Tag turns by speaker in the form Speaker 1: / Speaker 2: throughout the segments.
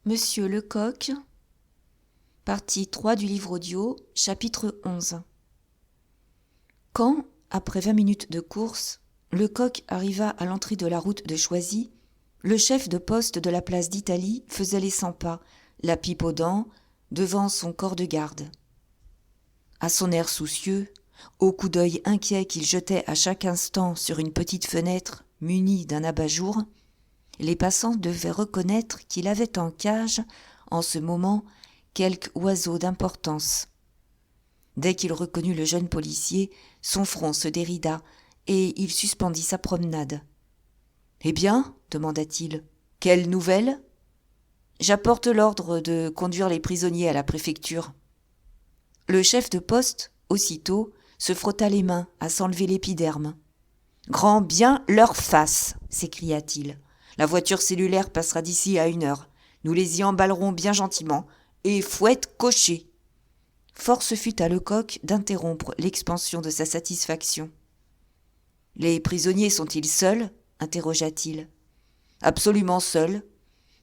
Speaker 1: Monsieur Lecoq, partie 3 du livre audio, chapitre 11. Quand, après 20 minutes de course, Lecoq arriva à l'entrée de la route de Choisy, le chef de poste de la place d'Italie faisait les 100 pas, la pipe aux dents, devant son corps de garde. À son air soucieux, au coup d'œil inquiet qu'il jetait à chaque instant sur une petite fenêtre munie d'un abat-jour, les passants devaient reconnaître qu'il avait en cage, en ce moment, quelque oiseau d'importance. Dès qu'il reconnut le jeune policier, son front se dérida et il suspendit sa promenade. « Eh bien, demanda-t-il, quelle nouvelle ? J'apporte l'ordre de conduire les prisonniers à la préfecture. » Le chef de poste, aussitôt, se frotta les mains à s'enlever l'épiderme. « Grand bien leur face !» s'écria-t-il. « La voiture cellulaire passera d'ici à 1 heure. Nous les y emballerons bien gentiment. Et fouette cocher !» Force fut à Lecoq d'interrompre l'expansion de sa satisfaction. « Les prisonniers sont-ils seuls ?» interrogea-t-il. « Absolument seuls.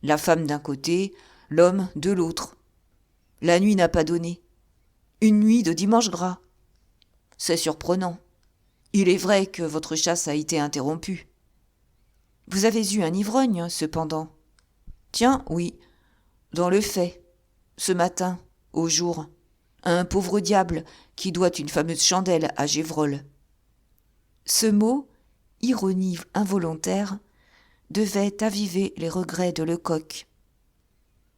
Speaker 1: La femme d'un côté, l'homme de l'autre. La nuit n'a pas donné. Une nuit de dimanche gras. C'est surprenant. Il est vrai que votre chasse a été interrompue. Vous avez eu un ivrogne, cependant. Tiens, oui, dans le fait, ce matin, au jour, un pauvre diable qui doit une fameuse chandelle à Gévrol. » Ce mot, ironie involontaire, devait aviver les regrets de Lecoq.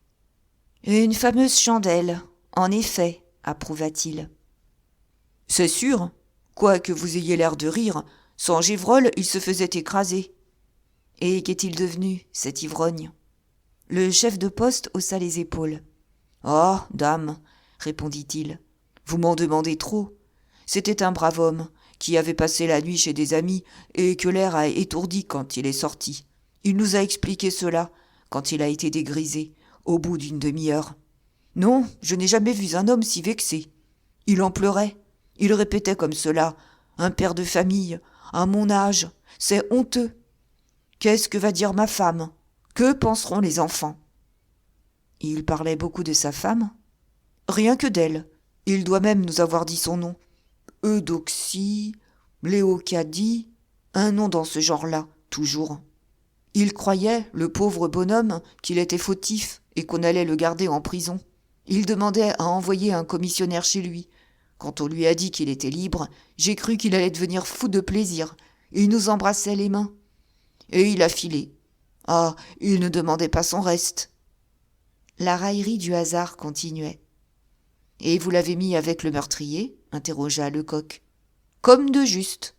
Speaker 1: « Une fameuse chandelle, en effet, approuva-t-il. « C'est sûr, quoique vous ayez l'air de rire, sans Gévrol, il se faisait écraser. » « Et qu'est-il devenu, cet ivrogne ?» Le chef de poste haussa les épaules. « Ah, dame, répondit-il, vous m'en demandez trop. C'était un brave homme qui avait passé la nuit chez des amis et que l'air a étourdi quand il est sorti. Il nous a expliqué cela quand il a été dégrisé, au bout d'une demi-heure. Non, je n'ai jamais vu un homme si vexé. Il en pleurait. Il répétait comme cela, un père de famille, à mon âge, c'est honteux. Qu'est-ce que va dire ma femme ? Que penseront les enfants ? Il parlait beaucoup de sa femme ? Rien que d'elle. Il doit même nous avoir dit son nom. Eudoxie, Léocadie, un nom dans ce genre-là, toujours. Il croyait, le pauvre bonhomme, qu'il était fautif et qu'on allait le garder en prison. Il demandait à envoyer un commissionnaire chez lui. Quand on lui a dit qu'il était libre, j'ai cru qu'il allait devenir fou de plaisir. Il nous embrassait les mains. Et il a filé. Ah, il ne demandait pas son reste. La raillerie du hasard continuait. « Et vous l'avez mis avec le meurtrier ?» interrogea Lecoq. « Comme de juste. »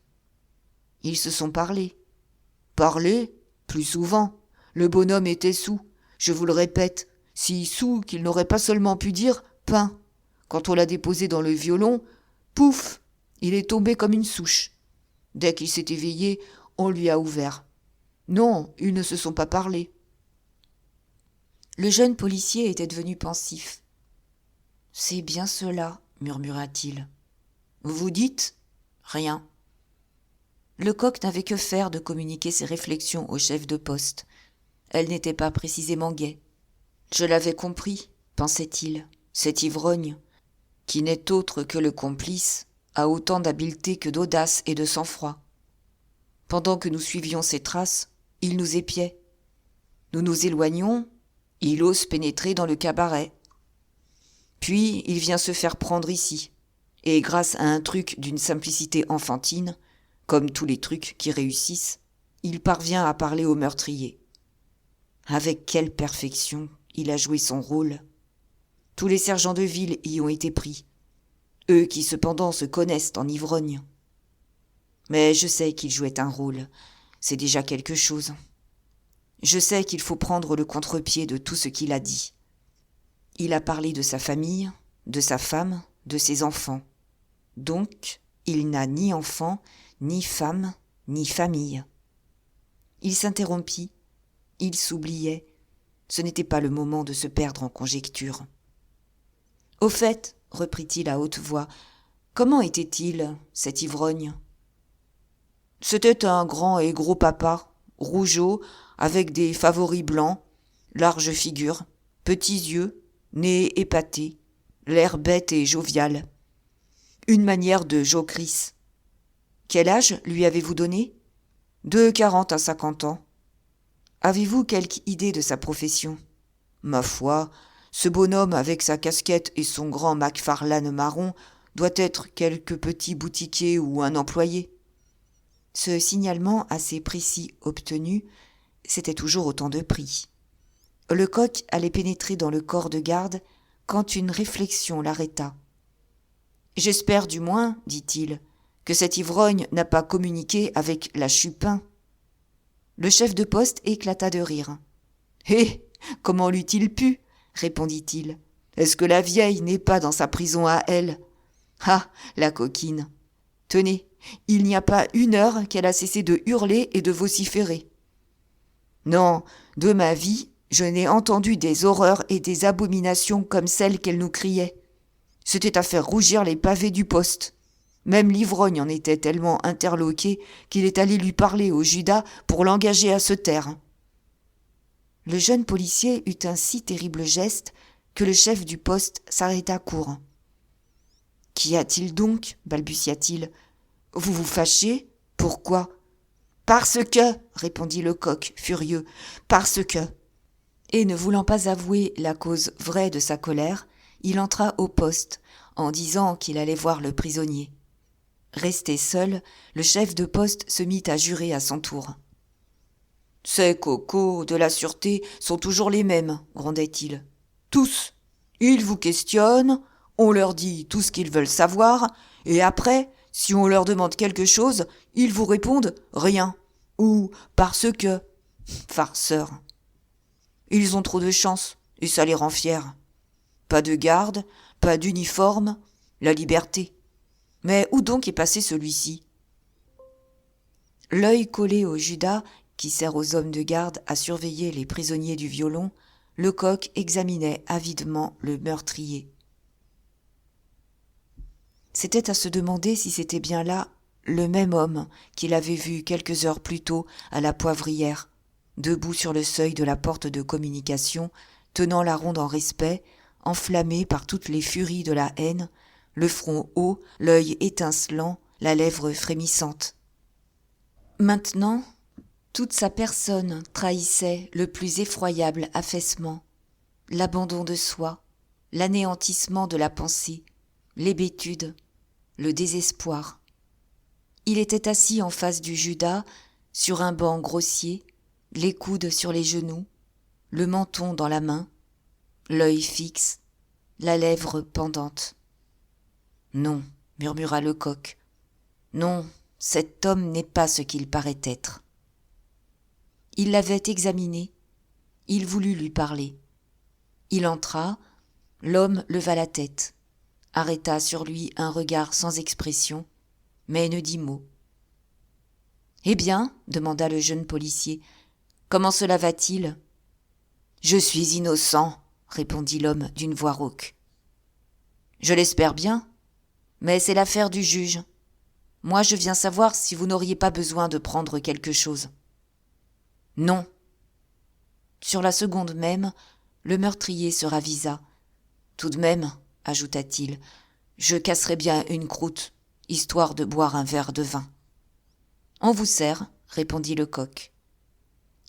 Speaker 1: Ils se sont parlé. « Parlé ? Plus souvent. Le bonhomme était soûl. Je vous le répète, si soûl qu'il n'aurait pas seulement pu dire « pain ». Quand on l'a déposé dans le violon, pouf, il est tombé comme une souche. Dès qu'il s'est éveillé, on lui a ouvert. Non, ils ne se sont pas parlé. » Le jeune policier était devenu pensif. « C'est bien cela, murmura-t-il. »« Vous dites ? » ?»« Rien. » Lecoq n'avait que faire de communiquer ses réflexions au chef de poste. Elles n'étaient pas précisément gaies. « Je l'avais compris, pensait-il, cet ivrogne, qui n'est autre que le complice, a autant d'habileté que d'audace et de sang-froid. Pendant que nous suivions ses traces, il nous épiait. Nous nous éloignons, il ose pénétrer dans le cabaret. Puis il vient se faire prendre ici, et grâce à un truc d'une simplicité enfantine, comme tous les trucs qui réussissent, il parvient à parler au meurtrier. Avec quelle perfection il a joué son rôle. Tous les sergents de ville y ont été pris, eux qui cependant se connaissent en ivrognes. Mais je sais qu'il jouait un rôle, c'est déjà quelque chose. Je sais qu'il faut prendre le contre-pied de tout ce qu'il a dit. Il a parlé de sa famille, de sa femme, de ses enfants. Donc, il n'a ni enfant, ni femme, ni famille. Il s'interrompit, il s'oubliait. Ce n'était pas le moment de se perdre en conjectures. « Au fait, reprit-il à haute voix, comment était-il, cet ivrogne ? » C'était un grand et gros papa, rougeaud, avec des favoris blancs, large figure,
Speaker 2: petits yeux, nez épaté, l'air bête et jovial. Une manière de jocrisse. Quel âge lui avez-vous donné ? De 40 à 50 ans. Avez-vous quelque idée de sa profession ? Ma foi, ce bonhomme avec sa casquette et son grand Macfarlane marron doit être quelque petit boutiquier ou un employé. Ce signalement assez précis obtenu, c'était toujours autant de prix. Lecoq allait pénétrer dans le corps de garde quand une réflexion l'arrêta. « J'espère du moins, dit-il, que cet ivrogne n'a pas communiqué avec la Chupin. » Le chef de poste éclata de rire. « Eh, comment l'eût-il pu ?» répondit-il. « Est-ce que la vieille n'est pas dans sa prison à elle ? Ah, la coquine ! Tenez, il n'y a pas une heure qu'elle a cessé de hurler et de vociférer. Non, de ma vie, je n'ai entendu des horreurs et des abominations comme celles qu'elle nous criait. C'était à faire rougir les pavés du poste. Même l'ivrogne en était tellement interloqué qu'il est allé lui parler au Judas pour l'engager à se taire. » Le jeune policier eut un si terrible geste que le chef du poste s'arrêta court. « Qu'y a-t-il donc ? Balbutia-t-il. « Vous vous fâchez ? Pourquoi ? » « Parce que, répondit Lecoq, furieux, parce que. » Et ne voulant pas avouer la cause vraie de sa colère, il entra au poste en disant qu'il allait voir le prisonnier. Resté seul, le chef de poste se mit à jurer à son tour. « Ces cocos de la sûreté sont toujours les mêmes, grondait-il. Tous. Ils vous questionnent, on leur dit tout ce qu'ils veulent savoir, et après, si on leur demande quelque chose, ils vous répondent « rien » ou « parce que ». Farceurs. Ils ont trop de chance, et ça les rend fiers. Pas de garde, pas d'uniforme, la liberté. Mais où donc est passé celui-ci ? L'œil collé au Judas, qui sert aux hommes de garde à surveiller les prisonniers du violon, Lecoq examinait avidement le meurtrier. C'était à se demander si c'était bien là le même homme qu'il avait vu quelques heures plus tôt à la Poivrière, debout sur le seuil de la porte de communication, tenant la ronde en respect, enflammé par toutes les furies de la haine, le front haut, l'œil étincelant, la lèvre frémissante. Maintenant, toute sa personne trahissait le plus effroyable affaissement, l'abandon de soi, l'anéantissement de la pensée, l'hébétude, le désespoir. Il était assis en face du Judas, sur un banc grossier, les coudes sur les genoux, le menton dans la main, l'œil fixe, la lèvre pendante. « Non, murmura Lecoq. Non, cet homme n'est pas ce qu'il paraît être. » Il l'avait examiné, il voulut lui parler. Il entra, l'homme leva la tête, arrêta sur lui un regard sans expression, mais ne dit mot. « Eh bien, demanda le jeune policier, comment cela va-t-il ? »« Je suis innocent, répondit l'homme d'une voix rauque. « Je l'espère bien, mais c'est l'affaire du juge. Moi, je viens savoir si vous n'auriez pas besoin de prendre quelque chose. »« Non. » Sur la seconde même, le meurtrier se ravisa. « Tout de même, ajouta-t-il, je casserais bien une croûte, histoire de boire un verre de vin. »« On vous sert, répondit Lecoq.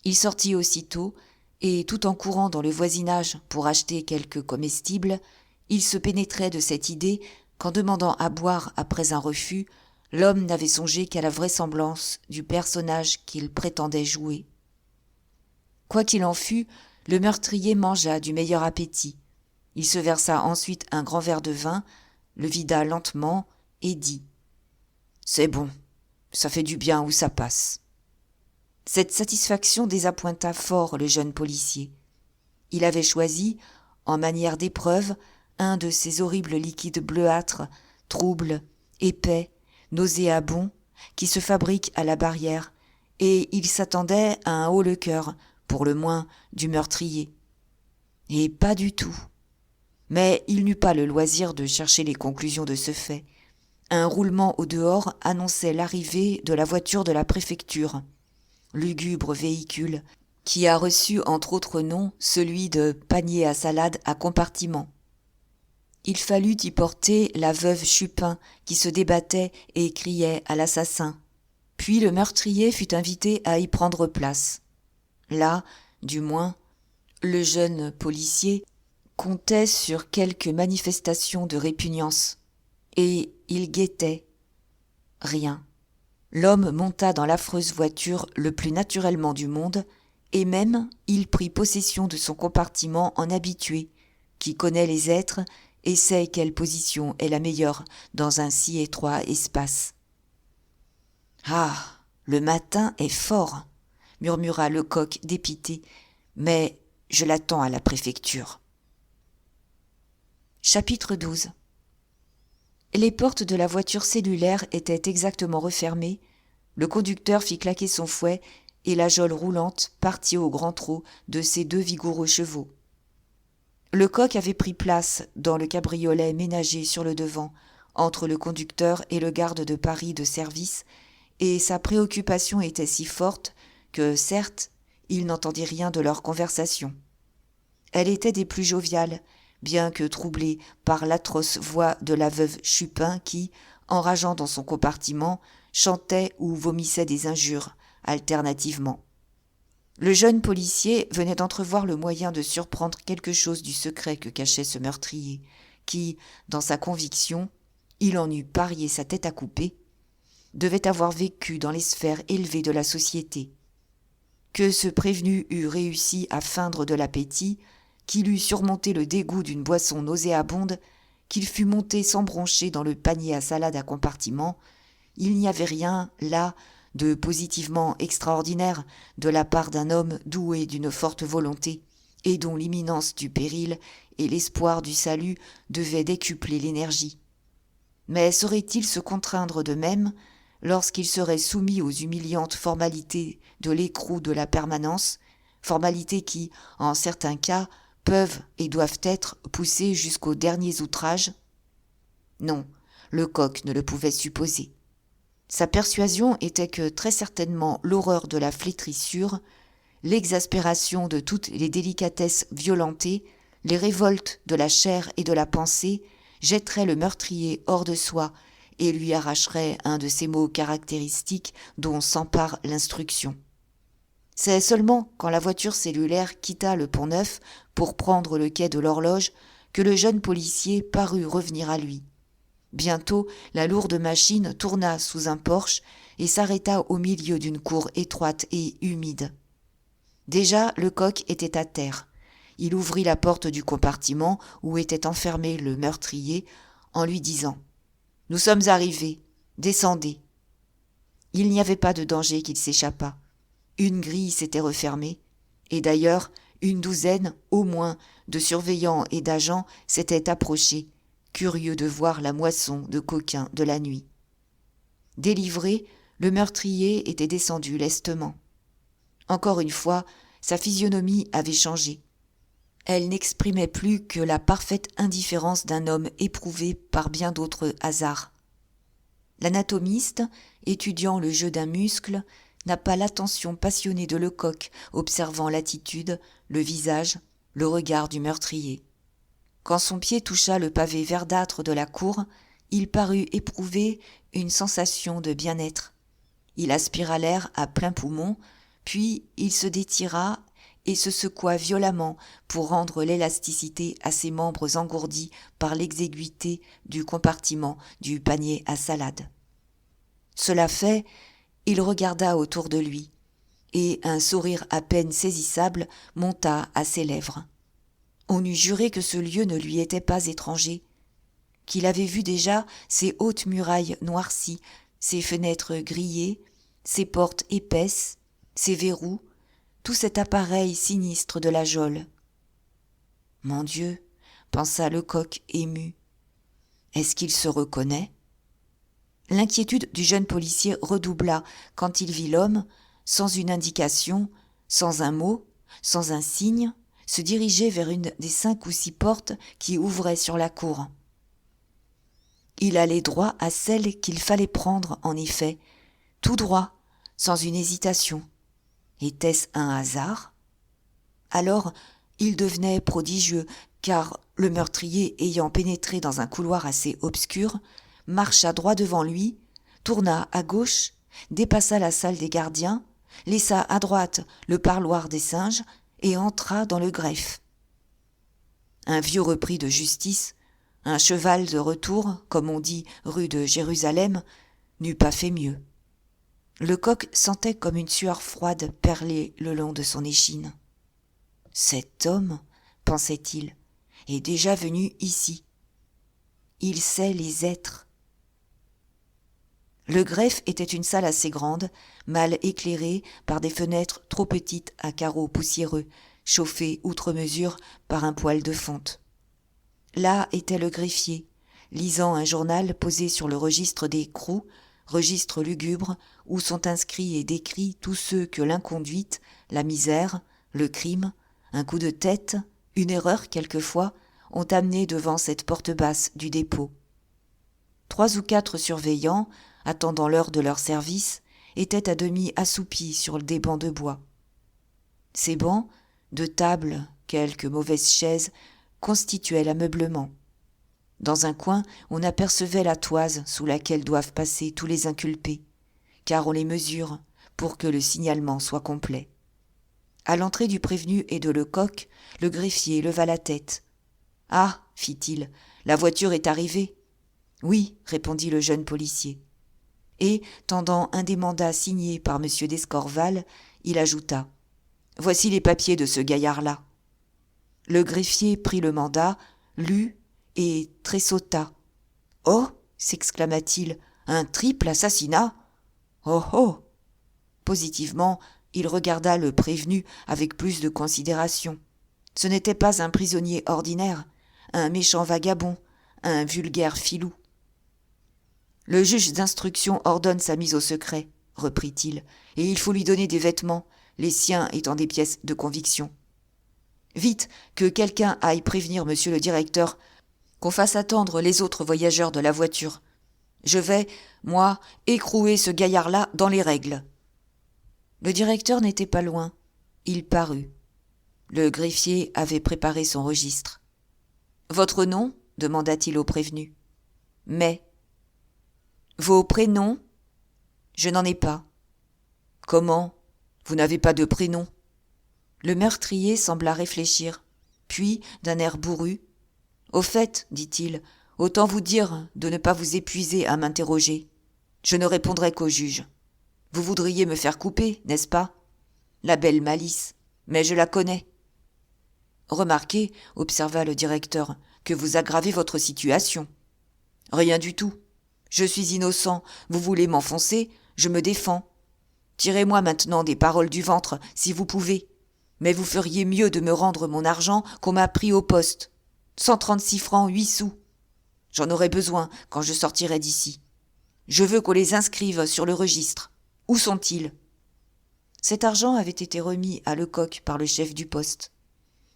Speaker 2: Il sortit aussitôt, et tout en courant dans le voisinage pour acheter quelques comestibles, il se pénétrait de cette idée qu'en demandant à boire après un refus, l'homme n'avait songé qu'à la vraisemblance du personnage qu'il prétendait jouer. Quoi qu'il en fût, le meurtrier mangea du meilleur appétit. Il se versa ensuite un grand verre de vin, le vida lentement et dit « C'est bon, ça fait du bien où ça passe. » Cette satisfaction désappointa fort le jeune policier. Il avait choisi, en manière d'épreuve, un de ces horribles liquides bleuâtres, troubles, épais, nauséabonds, qui se fabriquent à la barrière, et il s'attendait à un haut-le-cœur, pour le moins, du meurtrier. Et pas du tout. Mais il n'eut pas le loisir de chercher les conclusions de ce fait. Un roulement au dehors annonçait l'arrivée de la voiture de la préfecture. Lugubre véhicule qui a reçu entre autres noms celui de panier à salade à compartiment. Il fallut y porter la veuve Chupin qui se débattait et criait à l'assassin. Puis le meurtrier fut invité à y prendre place. Là, du moins, le jeune policier comptait sur quelques manifestations de répugnance. Et il guettait. Rien. L'homme monta dans l'affreuse voiture le plus naturellement du monde, et même il prit possession de son compartiment en habitué, qui connaît les êtres et sait quelle position est la meilleure dans un si étroit espace. « Ah, le matin est fort !» murmura Lecoq dépité, « mais je l'attends à la préfecture. » Chapitre 12. Les portes de la voiture cellulaire étaient exactement refermées, le conducteur fit claquer son fouet et la geôle roulante partit au grand trot de ses 2 vigoureux chevaux. Lecoq avait pris place dans le cabriolet ménagé sur le devant, entre le conducteur et le garde de Paris de service, et sa préoccupation était si forte que, certes, il n'entendit rien de leur conversation. Elle était des plus joviales, bien que troublée par l'atroce voix de la veuve Chupin qui, enrageant dans son compartiment, chantait ou vomissait des injures, alternativement. Le jeune policier venait d'entrevoir le moyen de surprendre quelque chose du secret que cachait ce meurtrier, qui, dans sa conviction, il en eût parié sa tête à couper, devait avoir vécu dans les sphères élevées de la société. Que ce prévenu eût réussi à feindre de l'appétit, qu'il eût surmonté le dégoût d'une boisson nauséabonde, qu'il fût monté sans broncher dans le panier à salade à compartiment, il n'y avait rien, là, de positivement extraordinaire de la part d'un homme doué d'une forte volonté et dont l'imminence du péril et l'espoir du salut devaient décupler l'énergie. Mais saurait-il se contraindre de même lorsqu'il serait soumis aux humiliantes formalités de l'écrou de la permanence, formalités qui, en certains cas, peuvent et doivent être poussées jusqu'aux derniers outrages ? Non, Lecoq ne le pouvait supposer. Sa persuasion était que très certainement l'horreur de la flétrissure, l'exaspération de toutes les délicatesses violentées, les révoltes de la chair et de la pensée jetteraient le meurtrier hors de soi et lui arracheraient un de ces mots caractéristiques dont s'empare l'instruction. C'est seulement quand la voiture cellulaire quitta le Pont-Neuf pour prendre le quai de l'Horloge que le jeune policier parut revenir à lui. Bientôt, la lourde machine tourna sous un porche et s'arrêta au milieu d'une cour étroite et humide. Déjà, Lecoq était à terre. Il ouvrit la porte du compartiment où était enfermé le meurtrier en lui disant « Nous sommes arrivés, descendez ». Il n'y avait pas de danger qu'il s'échappât. Une grille s'était refermée, et d'ailleurs, une douzaine, au moins, de surveillants et d'agents s'étaient approchés, curieux de voir la moisson de coquins de la nuit. Délivré, le meurtrier était descendu lestement. Encore une fois, sa physionomie avait changé. Elle n'exprimait plus que la parfaite indifférence d'un homme éprouvé par bien d'autres hasards. L'anatomiste, étudiant le jeu d'un muscle, n'a pas l'attention passionnée de Lecoq observant l'attitude, le visage, le regard du meurtrier. Quand son pied toucha le pavé verdâtre de la cour, il parut éprouver une sensation de bien-être. Il aspira l'air à plein poumon, puis il se détira et se secoua violemment pour rendre l'élasticité à ses membres engourdis par l'exiguïté du compartiment du panier à salade. Cela fait, il regarda autour de lui, et un sourire à peine saisissable monta à ses lèvres. On eût juré que ce lieu ne lui était pas étranger, qu'il avait vu déjà ses hautes murailles noircies, ses fenêtres grillées, ses portes épaisses, ses verrous, tout cet appareil sinistre de la geôle. « Mon Dieu !» pensa Lecoq ému. « Est-ce qu'il se reconnaît ?» L'inquiétude du jeune policier redoubla quand il vit l'homme, sans une indication, sans un mot, sans un signe, se diriger vers une des 5 ou 6 portes qui ouvraient sur la cour. Il allait droit à celle qu'il fallait prendre, en effet, tout droit, sans une hésitation. Était-ce un hasard ? Alors, il devenait prodigieux, car le meurtrier, ayant pénétré dans un couloir assez obscur, marcha droit devant lui, tourna à gauche, dépassa la salle des gardiens, laissa à droite le parloir des singes et entra dans le greffe. Un vieux repris de justice, un cheval de retour, comme on dit rue de Jérusalem, n'eût pas fait mieux. Le coq sentait comme une sueur froide perler le long de son échine. « Cet homme, pensait-il, est déjà venu ici. Il sait les êtres. » Le greffe était une salle assez grande, mal éclairée par des fenêtres trop petites à carreaux poussiéreux, chauffées outre mesure par un poêle de fonte. Là était le greffier, lisant un journal posé sur le registre des crous, registre lugubre où sont inscrits et décrits tous ceux que l'inconduite, la misère, le crime, un coup de tête, une erreur quelquefois, ont amené devant cette porte basse du dépôt. 3 ou 4 surveillants, attendant l'heure de leur service, étaient à demi assoupis sur des bancs de bois. Ces bancs, de tables, quelques mauvaises chaises, constituaient l'ameublement. Dans un coin, on apercevait la toise sous laquelle doivent passer tous les inculpés, car on les mesure pour que le signalement soit complet. À l'entrée du prévenu et de Lecoq, le greffier leva la tête. « Ah, fit-il, la voiture est arrivée. »« Oui, répondit le jeune policier. Et, tendant un des mandats signés par M. d'Escorval, il ajouta « Voici les papiers de ce gaillard-là. » Le greffier prit le mandat, lut et tressauta. « Oh !» s'exclama-t-il, « un triple assassinat ! Oh oh !» Positivement, il regarda le prévenu avec plus de considération. Ce n'était pas un prisonnier ordinaire, un méchant vagabond, un vulgaire filou. « Le juge d'instruction ordonne sa mise au secret, reprit-il, et il faut lui donner des vêtements, les siens étant des pièces de conviction. Vite, que quelqu'un aille prévenir monsieur le directeur, qu'on fasse attendre les autres voyageurs de la voiture. Je vais, moi, écrouer ce gaillard-là dans les règles. » Le directeur n'était pas loin. Il parut. Le greffier avait préparé son registre. « Votre nom ?» demanda-t-il au prévenu. « Mais. »« Vos prénoms ?»« Je n'en ai pas. »« Comment ? Vous n'avez pas de prénom ?» Le meurtrier sembla réfléchir. Puis, d'un air bourru, « Au fait, dit-il, autant vous dire de ne pas vous épuiser à m'interroger. Je ne répondrai qu'au juge. Vous voudriez me faire couper, n'est-ce pas ? La belle malice, mais je la connais. » « Remarquez, observa le directeur, que vous aggravez votre situation. »« Rien du tout. Je suis innocent, vous voulez m'enfoncer, je me défends. Tirez-moi maintenant des paroles du ventre, si vous pouvez. Mais vous feriez mieux de me rendre mon argent qu'on m'a pris au poste. 136 francs 8 sous. J'en aurai besoin quand je sortirai d'ici. Je veux qu'on les inscrive sur le registre. Où sont-ils ? » Cet argent avait été remis à Lecoq par le chef du poste,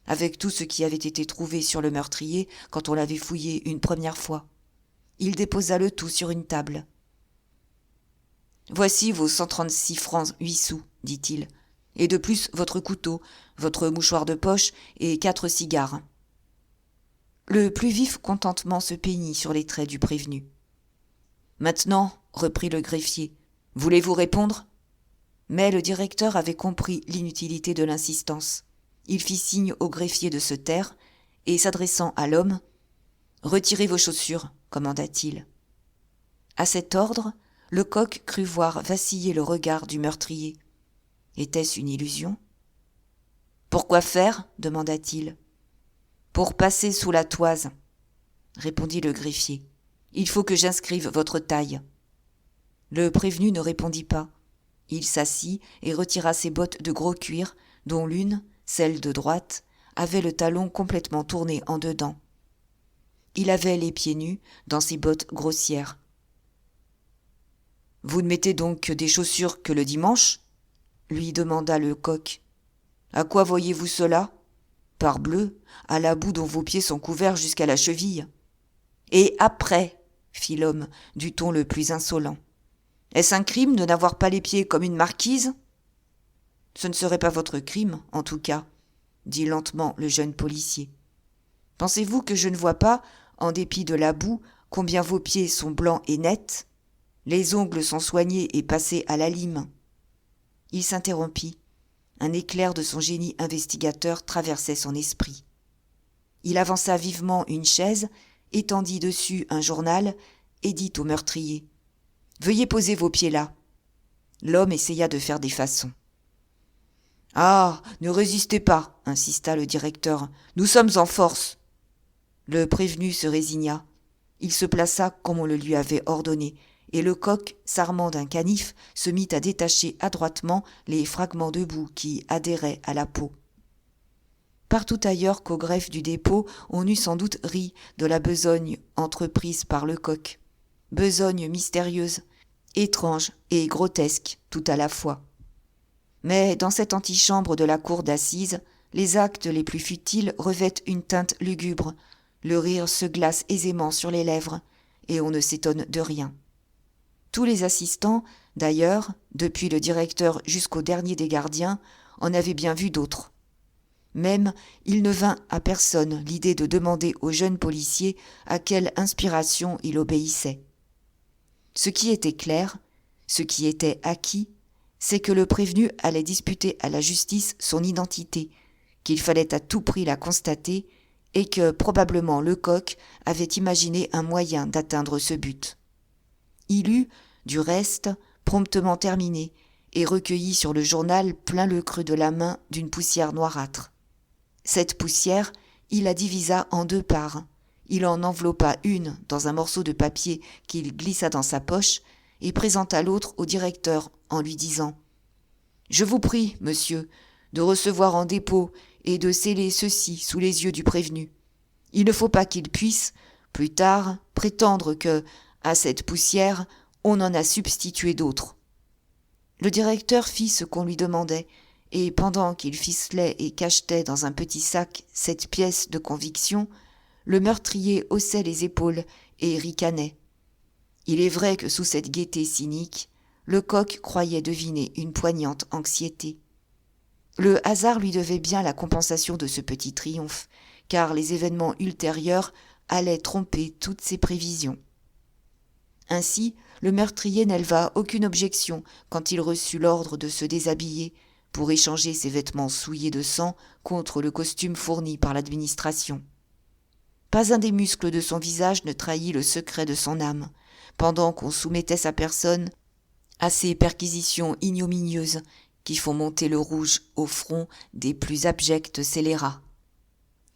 Speaker 2: avec tout ce qui avait été trouvé sur le meurtrier quand on l'avait fouillé une première fois. Il déposa le tout sur une table. « Voici vos 136 francs 8 sous, dit-il, et de plus votre couteau, votre mouchoir de poche et 4 cigares. » Le plus vif contentement se peignit sur les traits du prévenu. « Maintenant, reprit le greffier, voulez-vous répondre ?» Mais le directeur avait compris l'inutilité de l'insistance. Il fit signe au greffier de se taire, et s'adressant à l'homme, « Retirez vos chaussures, » commanda-t-il. À cet ordre, Lecoq crut voir vaciller le regard du meurtrier. Était-ce une illusion ? « Pourquoi faire ? demanda-t-il. « Pour passer sous la toise, » répondit le greffier. « Il faut que j'inscrive votre taille. » Le prévenu ne répondit pas. Il s'assit et retira ses bottes de gros cuir, dont l'une, celle de droite, avait le talon complètement tourné en dedans. Il avait les pieds nus dans ses bottes grossières. « Vous ne mettez donc que des chaussures que le dimanche ?» lui demanda Lecoq. « À quoi voyez-vous cela ? Parbleu, à la boue dont vos pieds sont couverts jusqu'à la cheville. »« Et après ?» fit l'homme du ton le plus insolent. « Est-ce un crime de n'avoir pas les pieds comme une marquise ? Ce ne serait pas votre crime, en tout cas. dit lentement le jeune policier. Pensez-vous que je ne vois pas, en dépit de la boue, combien vos pieds sont blancs et nets ? Les ongles sont soignés et passés à la lime. Il s'interrompit. Un éclair de son génie investigateur traversait son esprit. Il avança vivement une chaise, étendit dessus un journal et dit au meurtrier « Veuillez poser vos pieds là ». L'homme essaya de faire des façons. « Ah, ne résistez pas » insista le directeur. « Nous sommes en force. » Le prévenu se résigna. Il se plaça comme on le lui avait ordonné, et le coq, s'armant d'un canif, se mit à détacher adroitement les fragments de boue qui adhéraient à la peau. Partout ailleurs qu'au greffe du dépôt, on eût sans doute ri de la besogne entreprise par le coq. Besogne mystérieuse, étrange et grotesque tout à la fois. Mais dans cette antichambre de la cour d'assises, les actes les plus futiles revêtent une teinte lugubre, le rire se glace aisément sur les lèvres, et on ne s'étonne de rien. Tous les assistants, d'ailleurs, depuis le directeur jusqu'au dernier des gardiens, en avaient bien vu d'autres. Même, il ne vint à personne l'idée de demander au jeune policier à quelle inspiration il obéissait. Ce qui était clair, ce qui était acquis, c'est que le prévenu allait disputer à la justice son identité, qu'il fallait à tout prix la constater, et que probablement Lecoq avait imaginé un moyen d'atteindre ce but. Il eut, du reste, promptement terminé, et recueillit sur le journal plein le creux de la main d'une poussière noirâtre. Cette poussière, il la divisa en 2 parts. Il en enveloppa une dans un morceau de papier qu'il glissa dans sa poche et présenta l'autre au directeur en lui disant « Je vous prie, monsieur, de recevoir en dépôt et de sceller ceci sous les yeux du prévenu. Il ne faut pas qu'il puisse, plus tard, prétendre que, à cette poussière, on en a substitué d'autres. » Le directeur fit ce qu'on lui demandait, et pendant qu'il ficelait et cachetait dans un petit sac cette pièce de conviction, le meurtrier haussait les épaules et ricanait. Il est vrai que sous cette gaieté cynique, Lecoq croyait deviner une poignante anxiété. Le hasard lui devait bien la compensation de ce petit triomphe, car les événements ultérieurs allaient tromper toutes ses prévisions. Ainsi, le meurtrier n'éleva aucune objection quand il reçut l'ordre de se déshabiller pour échanger ses vêtements souillés de sang contre le costume fourni par l'administration. Pas un des muscles de son visage ne trahit le secret de son âme, pendant qu'on soumettait sa personne à ces perquisitions ignominieuses qui font monter le rouge au front des plus abjects scélérats.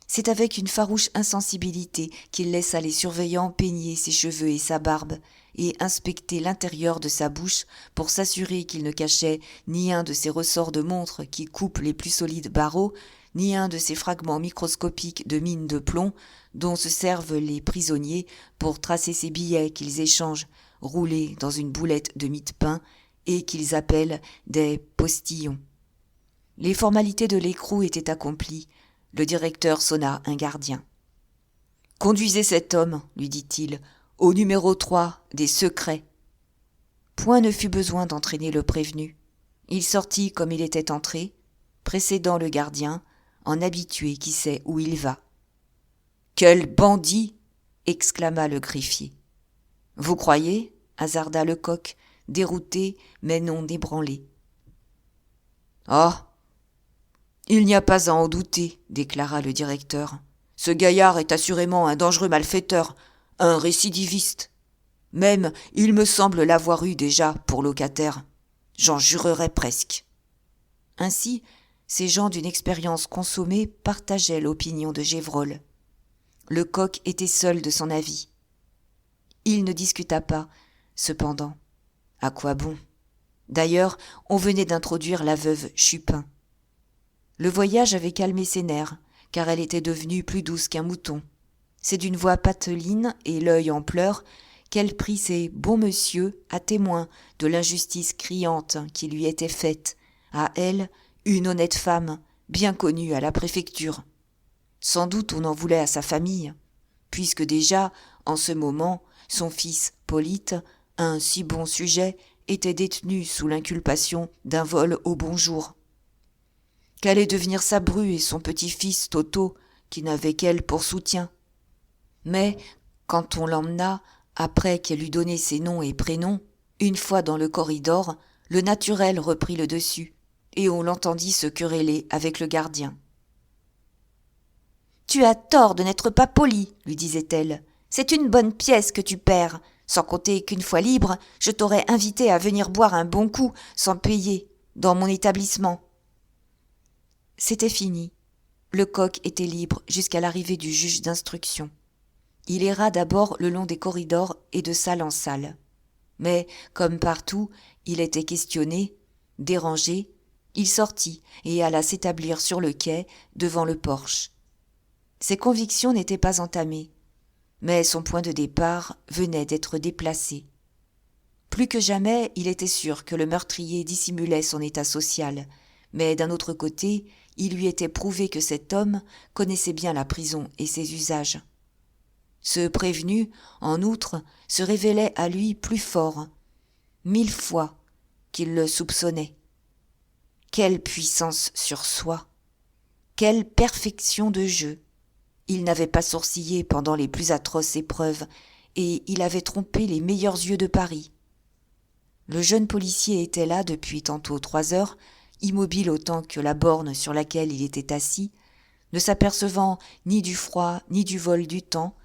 Speaker 2: C'est avec une farouche insensibilité qu'il laissa les surveillants peigner ses cheveux et sa barbe et inspecter l'intérieur de sa bouche pour s'assurer qu'il ne cachait ni un de ces ressorts de montre qui coupent les plus solides barreaux, ni un de ces fragments microscopiques de mine de plomb dont se servent les prisonniers pour tracer ces billets qu'ils échangent roulés dans une boulette de mie de pain et qu'ils appellent des postillons. Les formalités de l'écrou étaient accomplies. Le directeur sonna un gardien. « Conduisez cet homme, lui dit-il, au numéro 3 des secrets. » Point ne fut besoin d'entraîner le prévenu. Il sortit comme il était entré, précédant le gardien, en habitué qui sait où il va. « Quel bandit !» exclama le greffier. « Vous croyez ?» hasarda Lecoq, dérouté mais non ébranlé. « Ah ! Il n'y a pas à en douter, déclara le directeur. Ce gaillard est assurément un dangereux malfaiteur, un récidiviste. Même, il me semble l'avoir eu déjà pour locataire. J'en jurerais presque. » Ainsi, ces gens d'une expérience consommée partageaient l'opinion de Gévrol. Lecoq était seul de son avis. Il ne discuta pas, cependant. À quoi bon ? D'ailleurs, on venait d'introduire la veuve Chupin. Le voyage avait calmé ses nerfs, car elle était devenue plus douce qu'un mouton. C'est d'une voix pateline et l'œil en pleurs qu'elle prit ses bons monsieur à témoin de l'injustice criante qui lui était faite, à elle, une honnête femme, bien connue à la préfecture. Sans doute on en voulait à sa famille, puisque déjà, en ce moment, son fils Polyte, un si bon sujet, était détenu sous l'inculpation d'un vol au bonjour. Qu'allait devenir sa bru et son petit-fils Toto, qui n'avait qu'elle pour soutien. Mais, quand on l'emmena, après qu'elle eut donné ses noms et prénoms, une fois dans le corridor, le naturel reprit le dessus, et on l'entendit se quereller avec le gardien. « Tu as tort de n'être pas poli, lui disait-elle. C'est une bonne pièce que tu perds, sans compter qu'une fois libre, je t'aurais invité à venir boire un bon coup, sans payer, dans mon établissement. » C'était fini. Le coq était libre jusqu'à l'arrivée du juge d'instruction. Il erra d'abord le long des corridors et de salle en salle. Mais, comme partout, il était questionné, dérangé, il sortit et alla s'établir sur le quai, devant le porche. Ses convictions n'étaient pas entamées, mais son point de départ venait d'être déplacé. Plus que jamais, il était sûr que le meurtrier dissimulait son état social, mais d'un autre côté, il lui était prouvé que cet homme connaissait bien la prison et ses usages. Ce prévenu, en outre, se révélait à lui plus fort, 1000 fois, qu'il le soupçonnait. Quelle puissance sur soi! Quelle perfection de jeu! Il n'avait pas sourcillé pendant les plus atroces épreuves, et il avait trompé les meilleurs yeux de Paris. Le jeune policier était là depuis tantôt 3 heures, immobile autant que la borne sur laquelle il était assis, ne s'apercevant ni du froid ni du vol du temps,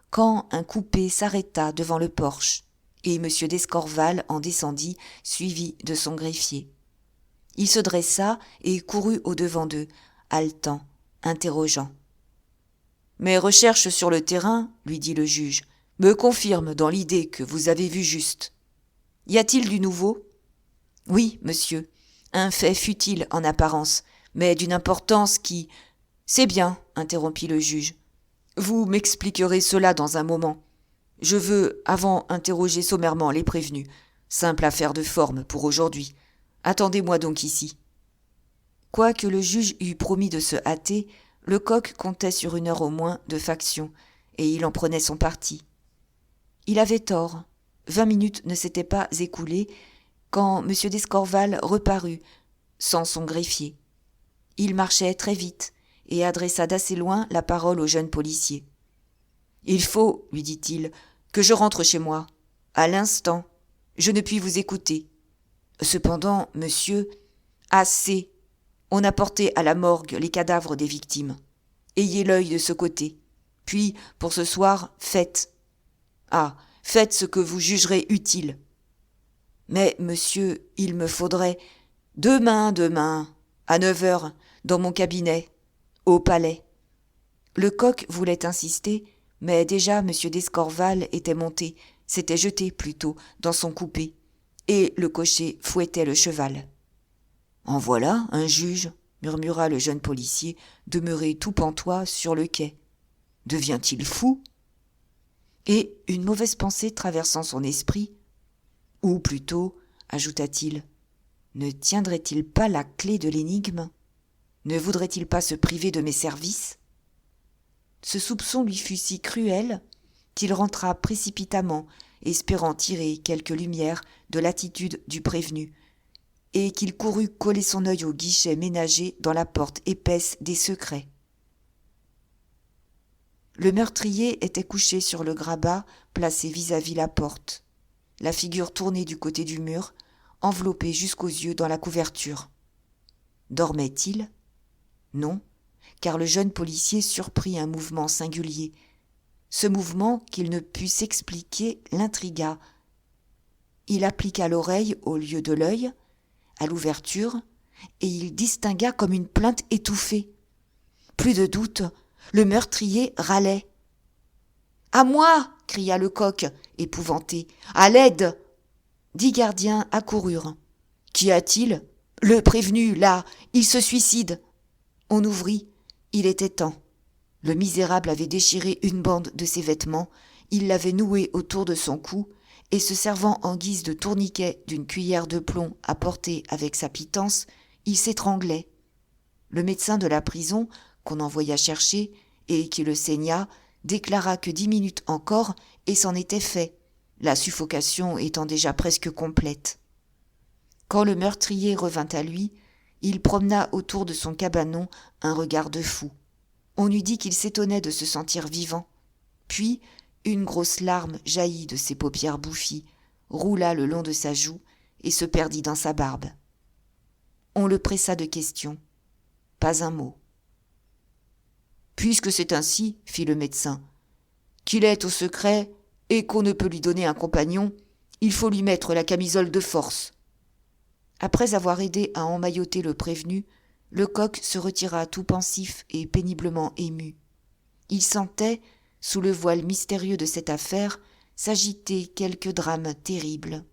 Speaker 2: quand un coupé s'arrêta devant le porche, et M. d'Escorval en descendit, suivi de son greffier. Il se dressa et courut au-devant d'eux, haletant, interrogeant. « Mes recherches sur le terrain, lui dit le juge, me confirment dans l'idée que vous avez vu juste. Y a-t-il du nouveau ? » « Oui, monsieur, un fait futile en apparence, mais d'une importance qui... »« C'est bien, interrompit le juge. Vous m'expliquerez cela dans un moment. Je veux avant interroger sommairement les prévenus. Simple affaire de forme pour aujourd'hui. Attendez-moi donc ici. » Quoique le juge eût promis de se hâter, le coq comptait sur 1 heure au moins de faction, et il en prenait son parti. Il avait tort. 20 minutes ne s'étaient pas écoulées quand M. d'Escorval reparut, sans son greffier. Il marchait très vite et adressa d'assez loin la parole au jeune policier. « Il faut, lui dit-il, que je rentre chez moi. À l'instant. Je ne puis vous écouter. Cependant, monsieur, assez. On a porté à la morgue les cadavres des victimes. Ayez l'œil de ce côté. Puis, pour ce soir, faites. Ah, faites ce que vous jugerez utile. Mais, monsieur, il me faudrait... Demain, à 9 heures, dans mon cabinet, au palais. » Le coq voulait insister, mais déjà M. d'Escorval était monté, s'était jeté plutôt, dans son coupé, et le cocher fouettait le cheval. « En voilà un juge, » murmura le jeune policier, demeuré tout pantois sur le quai. « Devient-il fou ?» Et une mauvaise pensée traversant son esprit, « Ou plutôt, ajouta-t-il, ne tiendrait-il pas la clé de l'énigme ? Ne voudrait-il pas se priver de mes services ? » Ce soupçon lui fut si cruel qu'il rentra précipitamment, espérant tirer quelque lumière de l'attitude du prévenu, et qu'il courut coller son œil au guichet ménagé dans la porte épaisse des secrets. Le meurtrier était couché sur le grabat placé vis-à-vis la porte, la figure tournée du côté du mur, enveloppé jusqu'aux yeux dans la couverture. Dormait-il ? Non, car le jeune policier surprit un mouvement singulier. Ce mouvement, qu'il ne put s'expliquer, l'intrigua. Il appliqua l'oreille au lieu de l'œil, à l'ouverture, et il distingua comme une plainte étouffée. Plus de doute, le meurtrier râlait. « À moi !» cria le coq, épouvanté. « À l'aide !» 10 gardiens accoururent. « Qu'y a-t-il ? Le prévenu, là, il se suicide !» On ouvrit. Il était temps. Le misérable avait déchiré une bande de ses vêtements, il l'avait nouée autour de son cou, et se servant en guise de tourniquet d'une cuillère de plomb apportée avec sa pitance, il s'étranglait. Le médecin de la prison, qu'on envoya chercher, et qui le saigna, déclara que 10 minutes encore, et c'en était fait, la suffocation étant déjà presque complète. Quand le meurtrier revint à lui, Il promena autour de son cabanon un regard de fou. On eût dit qu'il s'étonnait de se sentir vivant. Puis, une grosse larme jaillit de ses paupières bouffies, roula le long de sa joue et se perdit dans sa barbe. On le pressa de questions. Pas un mot. « Puisque c'est ainsi, fit le médecin, qu'il est au secret et qu'on ne peut lui donner un compagnon, il faut lui mettre la camisole de force. » Après avoir aidé à emmailloter le prévenu, Lecoq se retira tout pensif et péniblement ému. Il sentait, sous le voile mystérieux de cette affaire, s'agiter quelque drame terrible.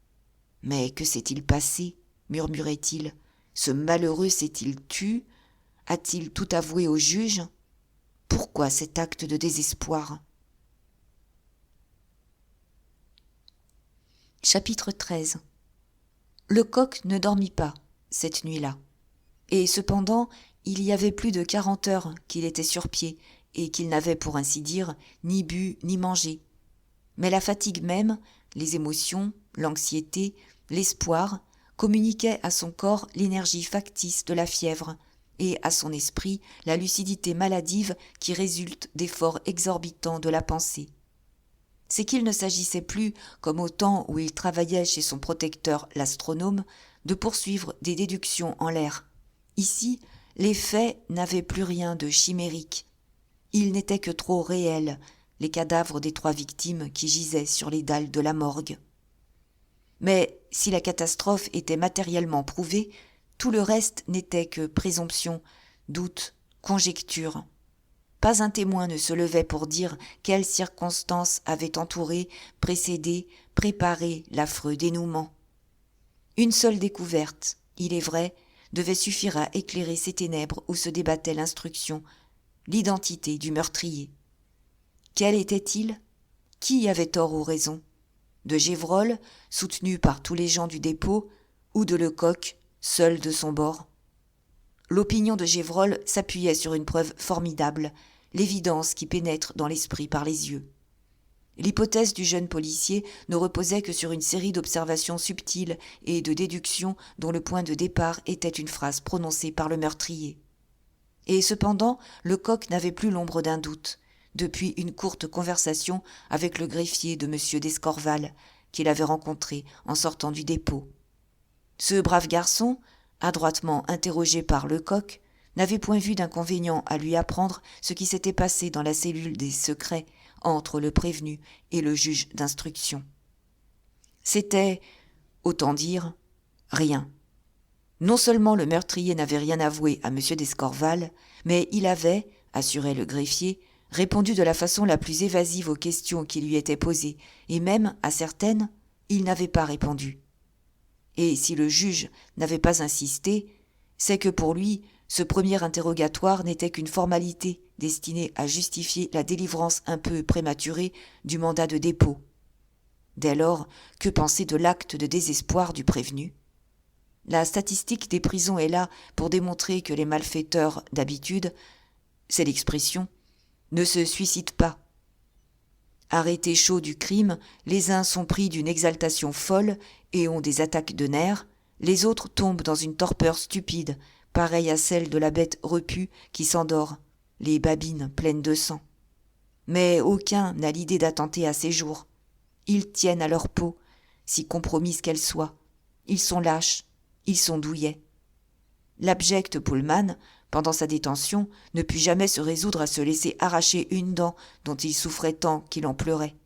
Speaker 2: « Mais que s'est-il passé ?» murmurait-il. « Ce malheureux s'est-il tu? A-t-il tout avoué au juge? Pourquoi cet acte de désespoir ?»
Speaker 1: Chapitre 13. Lecoq ne dormit pas cette nuit-là. Et cependant, il y avait plus de 40 heures qu'il était sur pied et qu'il n'avait, pour ainsi dire, ni bu ni mangé. Mais la fatigue même, les émotions, l'anxiété, l'espoir communiquaient à son corps l'énergie factice de la fièvre et à son esprit la lucidité maladive qui résulte d'efforts exorbitants de la pensée. C'est qu'il ne s'agissait plus, comme au temps où il travaillait chez son protecteur l'astronome, de poursuivre des déductions en l'air. Ici, les faits n'avaient plus rien de chimérique. Ils n'étaient que trop réels, les cadavres des 3 victimes qui gisaient sur les dalles de la morgue. Mais si la catastrophe était matériellement prouvée, tout le reste n'était que présomption, doute, conjecture. Pas un témoin ne se levait pour dire quelles circonstances avaient entouré, précédé, préparé l'affreux dénouement. Une seule découverte, il est vrai, devait suffire à éclairer ces ténèbres où se débattait l'instruction, l'identité du meurtrier. Quel était-il? Qui avait tort ou raison? De Gévrol, soutenu par tous les gens du dépôt, ou de Lecoq, seul de son bord? L'opinion de Gévrol s'appuyait sur une preuve formidable, l'évidence qui pénètre dans l'esprit par les yeux. L'hypothèse du jeune policier ne reposait que sur une série d'observations subtiles et de déductions dont le point de départ était une phrase prononcée par le meurtrier. Et cependant, Lecoq n'avait plus l'ombre d'un doute, depuis une courte conversation avec le greffier de M. d'Escorval, qu'il avait rencontré en sortant du dépôt. Ce brave garçon, adroitement interrogé par Lecoq, n'avait point vu d'inconvénient à lui apprendre ce qui s'était passé dans la cellule des secrets entre le prévenu et le juge d'instruction. C'était, autant dire, rien. Non seulement le meurtrier n'avait rien avoué à M. d'Escorval, mais il avait, assurait le greffier, répondu de la façon la plus évasive aux questions qui lui étaient posées, et même, à certaines, il n'avait pas répondu. Et si le juge n'avait pas insisté, c'est que pour lui, ce premier interrogatoire n'était qu'une formalité destinée à justifier la délivrance un peu prématurée du mandat de dépôt. Dès lors, que penser de l'acte de désespoir du prévenu? La statistique des prisons est là pour démontrer que les malfaiteurs d'habitude, c'est l'expression, ne se suicident pas. Arrêtés chauds du crime, les uns sont pris d'une exaltation folle et ont des attaques de nerfs, les autres tombent dans une torpeur stupide, pareille à celle de la bête repue qui s'endort, les babines pleines de sang. Mais aucun n'a l'idée d'attenter à ces jours. Ils tiennent à leur peau, si compromise qu'elle soit. Ils sont lâches, ils sont douillets. L'abject Pullman, pendant sa détention, ne put jamais se résoudre à se laisser arracher une dent dont il souffrait tant qu'il en pleurait.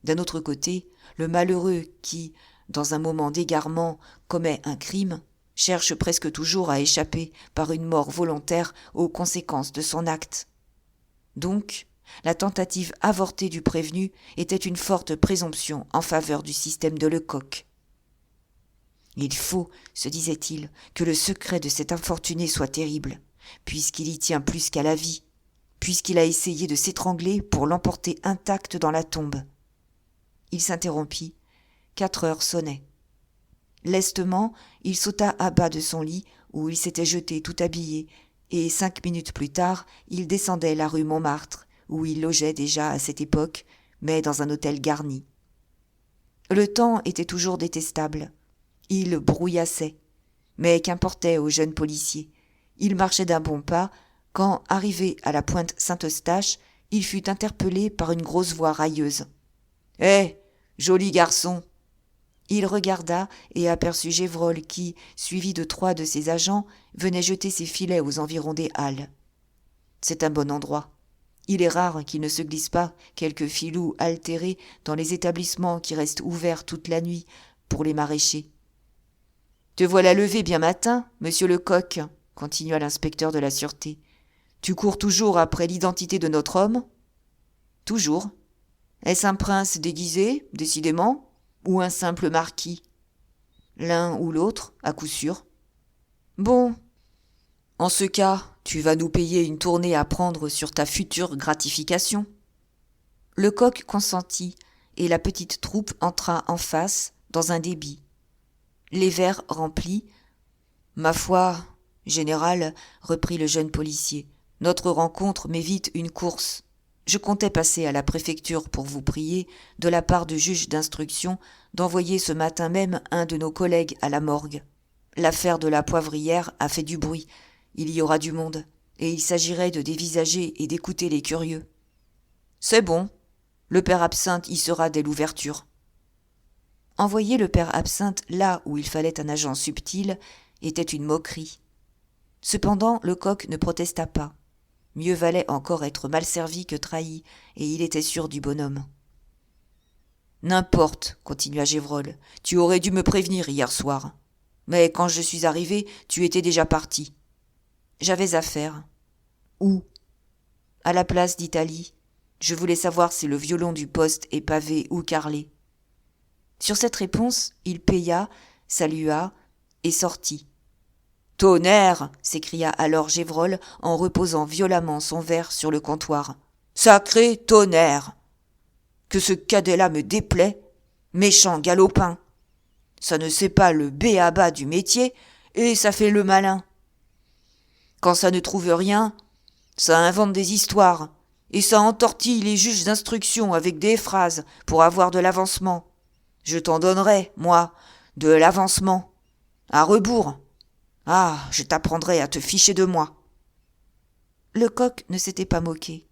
Speaker 1: D'un autre côté, le malheureux qui, dans un moment d'égarement, commet un crime, cherche presque toujours à échapper par une mort volontaire aux conséquences de son acte. Donc, la tentative avortée du prévenu était une forte présomption en faveur du système de Lecoq. Il faut, se disait-il, que le secret de cet infortuné soit terrible, puisqu'il y tient plus qu'à la vie, puisqu'il a essayé de s'étrangler pour l'emporter intact dans la tombe. Il s'interrompit. 4 heures sonnaient. Lestement, il sauta à bas de son lit, où il s'était jeté tout habillé, et 5 minutes plus tard, il descendait la rue Montmartre, où il logeait déjà à cette époque, mais dans un hôtel garni. Le temps était toujours détestable. Il brouillassait,
Speaker 2: Mais qu'importait au jeune policier? Il marchait d'un bon pas, quand, arrivé à la pointe Saint-Eustache, il fut interpellé par une grosse voix railleuse. « Hé, joli garçon !» Il regarda et aperçut Gévrol qui, suivi de 3 de ses agents, venait jeter ses filets aux environs des Halles. C'est un bon endroit. Il est rare qu'il ne se glisse pas quelques filous altérés dans les établissements qui restent ouverts toute la nuit pour les maraîchers. « Te voilà levé bien matin, monsieur Lecoq, » continua l'inspecteur de la sûreté. « Tu cours toujours après l'identité de notre homme ?»« Toujours. Est-ce un prince déguisé, décidément, ou un simple marquis ? L'un ou l'autre, à coup sûr. Bon, en ce cas, tu vas nous payer une tournée à prendre sur ta future gratification. » Lecoq consentit, et la petite troupe entra en face, dans un débit. Les verres remplis. « Ma foi, général, reprit le jeune policier, notre rencontre m'évite une course. Je comptais passer à la préfecture pour vous prier, de la part du juge d'instruction, d'envoyer ce matin même un de nos collègues à la morgue. L'affaire de la poivrière a fait du bruit. Il y aura du monde, et il s'agirait de dévisager et d'écouter les curieux. C'est bon, le père Absinthe y sera dès l'ouverture. » Envoyer le père Absinthe là où il fallait un agent subtil était une moquerie. Cependant, Lecoq ne protesta pas. Mieux valait encore être mal servi que trahi, et il était sûr du bonhomme. « N'importe, continua Gévrol, tu aurais dû me prévenir hier soir. Mais quand je suis arrivé, tu étais déjà parti. J'avais affaire. Où ? À la place d'Italie. Je voulais savoir si le violon du poste est pavé ou carrelé. Sur cette réponse, il paya, salua et sortit. « Tonnerre !» s'écria alors Gévrol en reposant violemment son verre sur le comptoir. « Sacré tonnerre ! Que ce cadet-là me déplaît, méchant galopin. Ça ne sait pas le b.a.-ba du métier et ça fait le malin. Quand ça ne trouve rien, ça invente des histoires et ça entortille les juges d'instruction avec des phrases pour avoir de l'avancement. Je t'en donnerai, moi, de l'avancement. À rebours. Ah, je t'apprendrai à te ficher de moi. » Lecoq ne s'était pas moqué.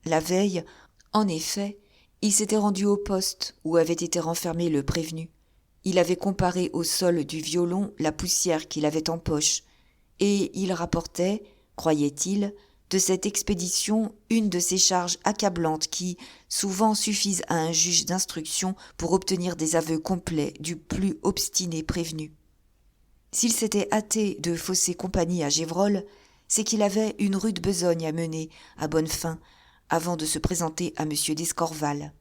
Speaker 2: La veille, en effet, il s'était rendu au poste où avait été renfermé le prévenu. Il avait comparé au sol du violon la poussière qu'il avait en poche, et il rapportait, croyait-il, de cette expédition une de ces charges accablantes qui, souvent, suffisent à un juge d'instruction pour obtenir des aveux complets du plus obstiné prévenu. S'il s'était hâté de fausser compagnie à Gévrol, c'est qu'il avait une rude besogne à mener à bonne fin avant de se présenter à M. d'Escorval.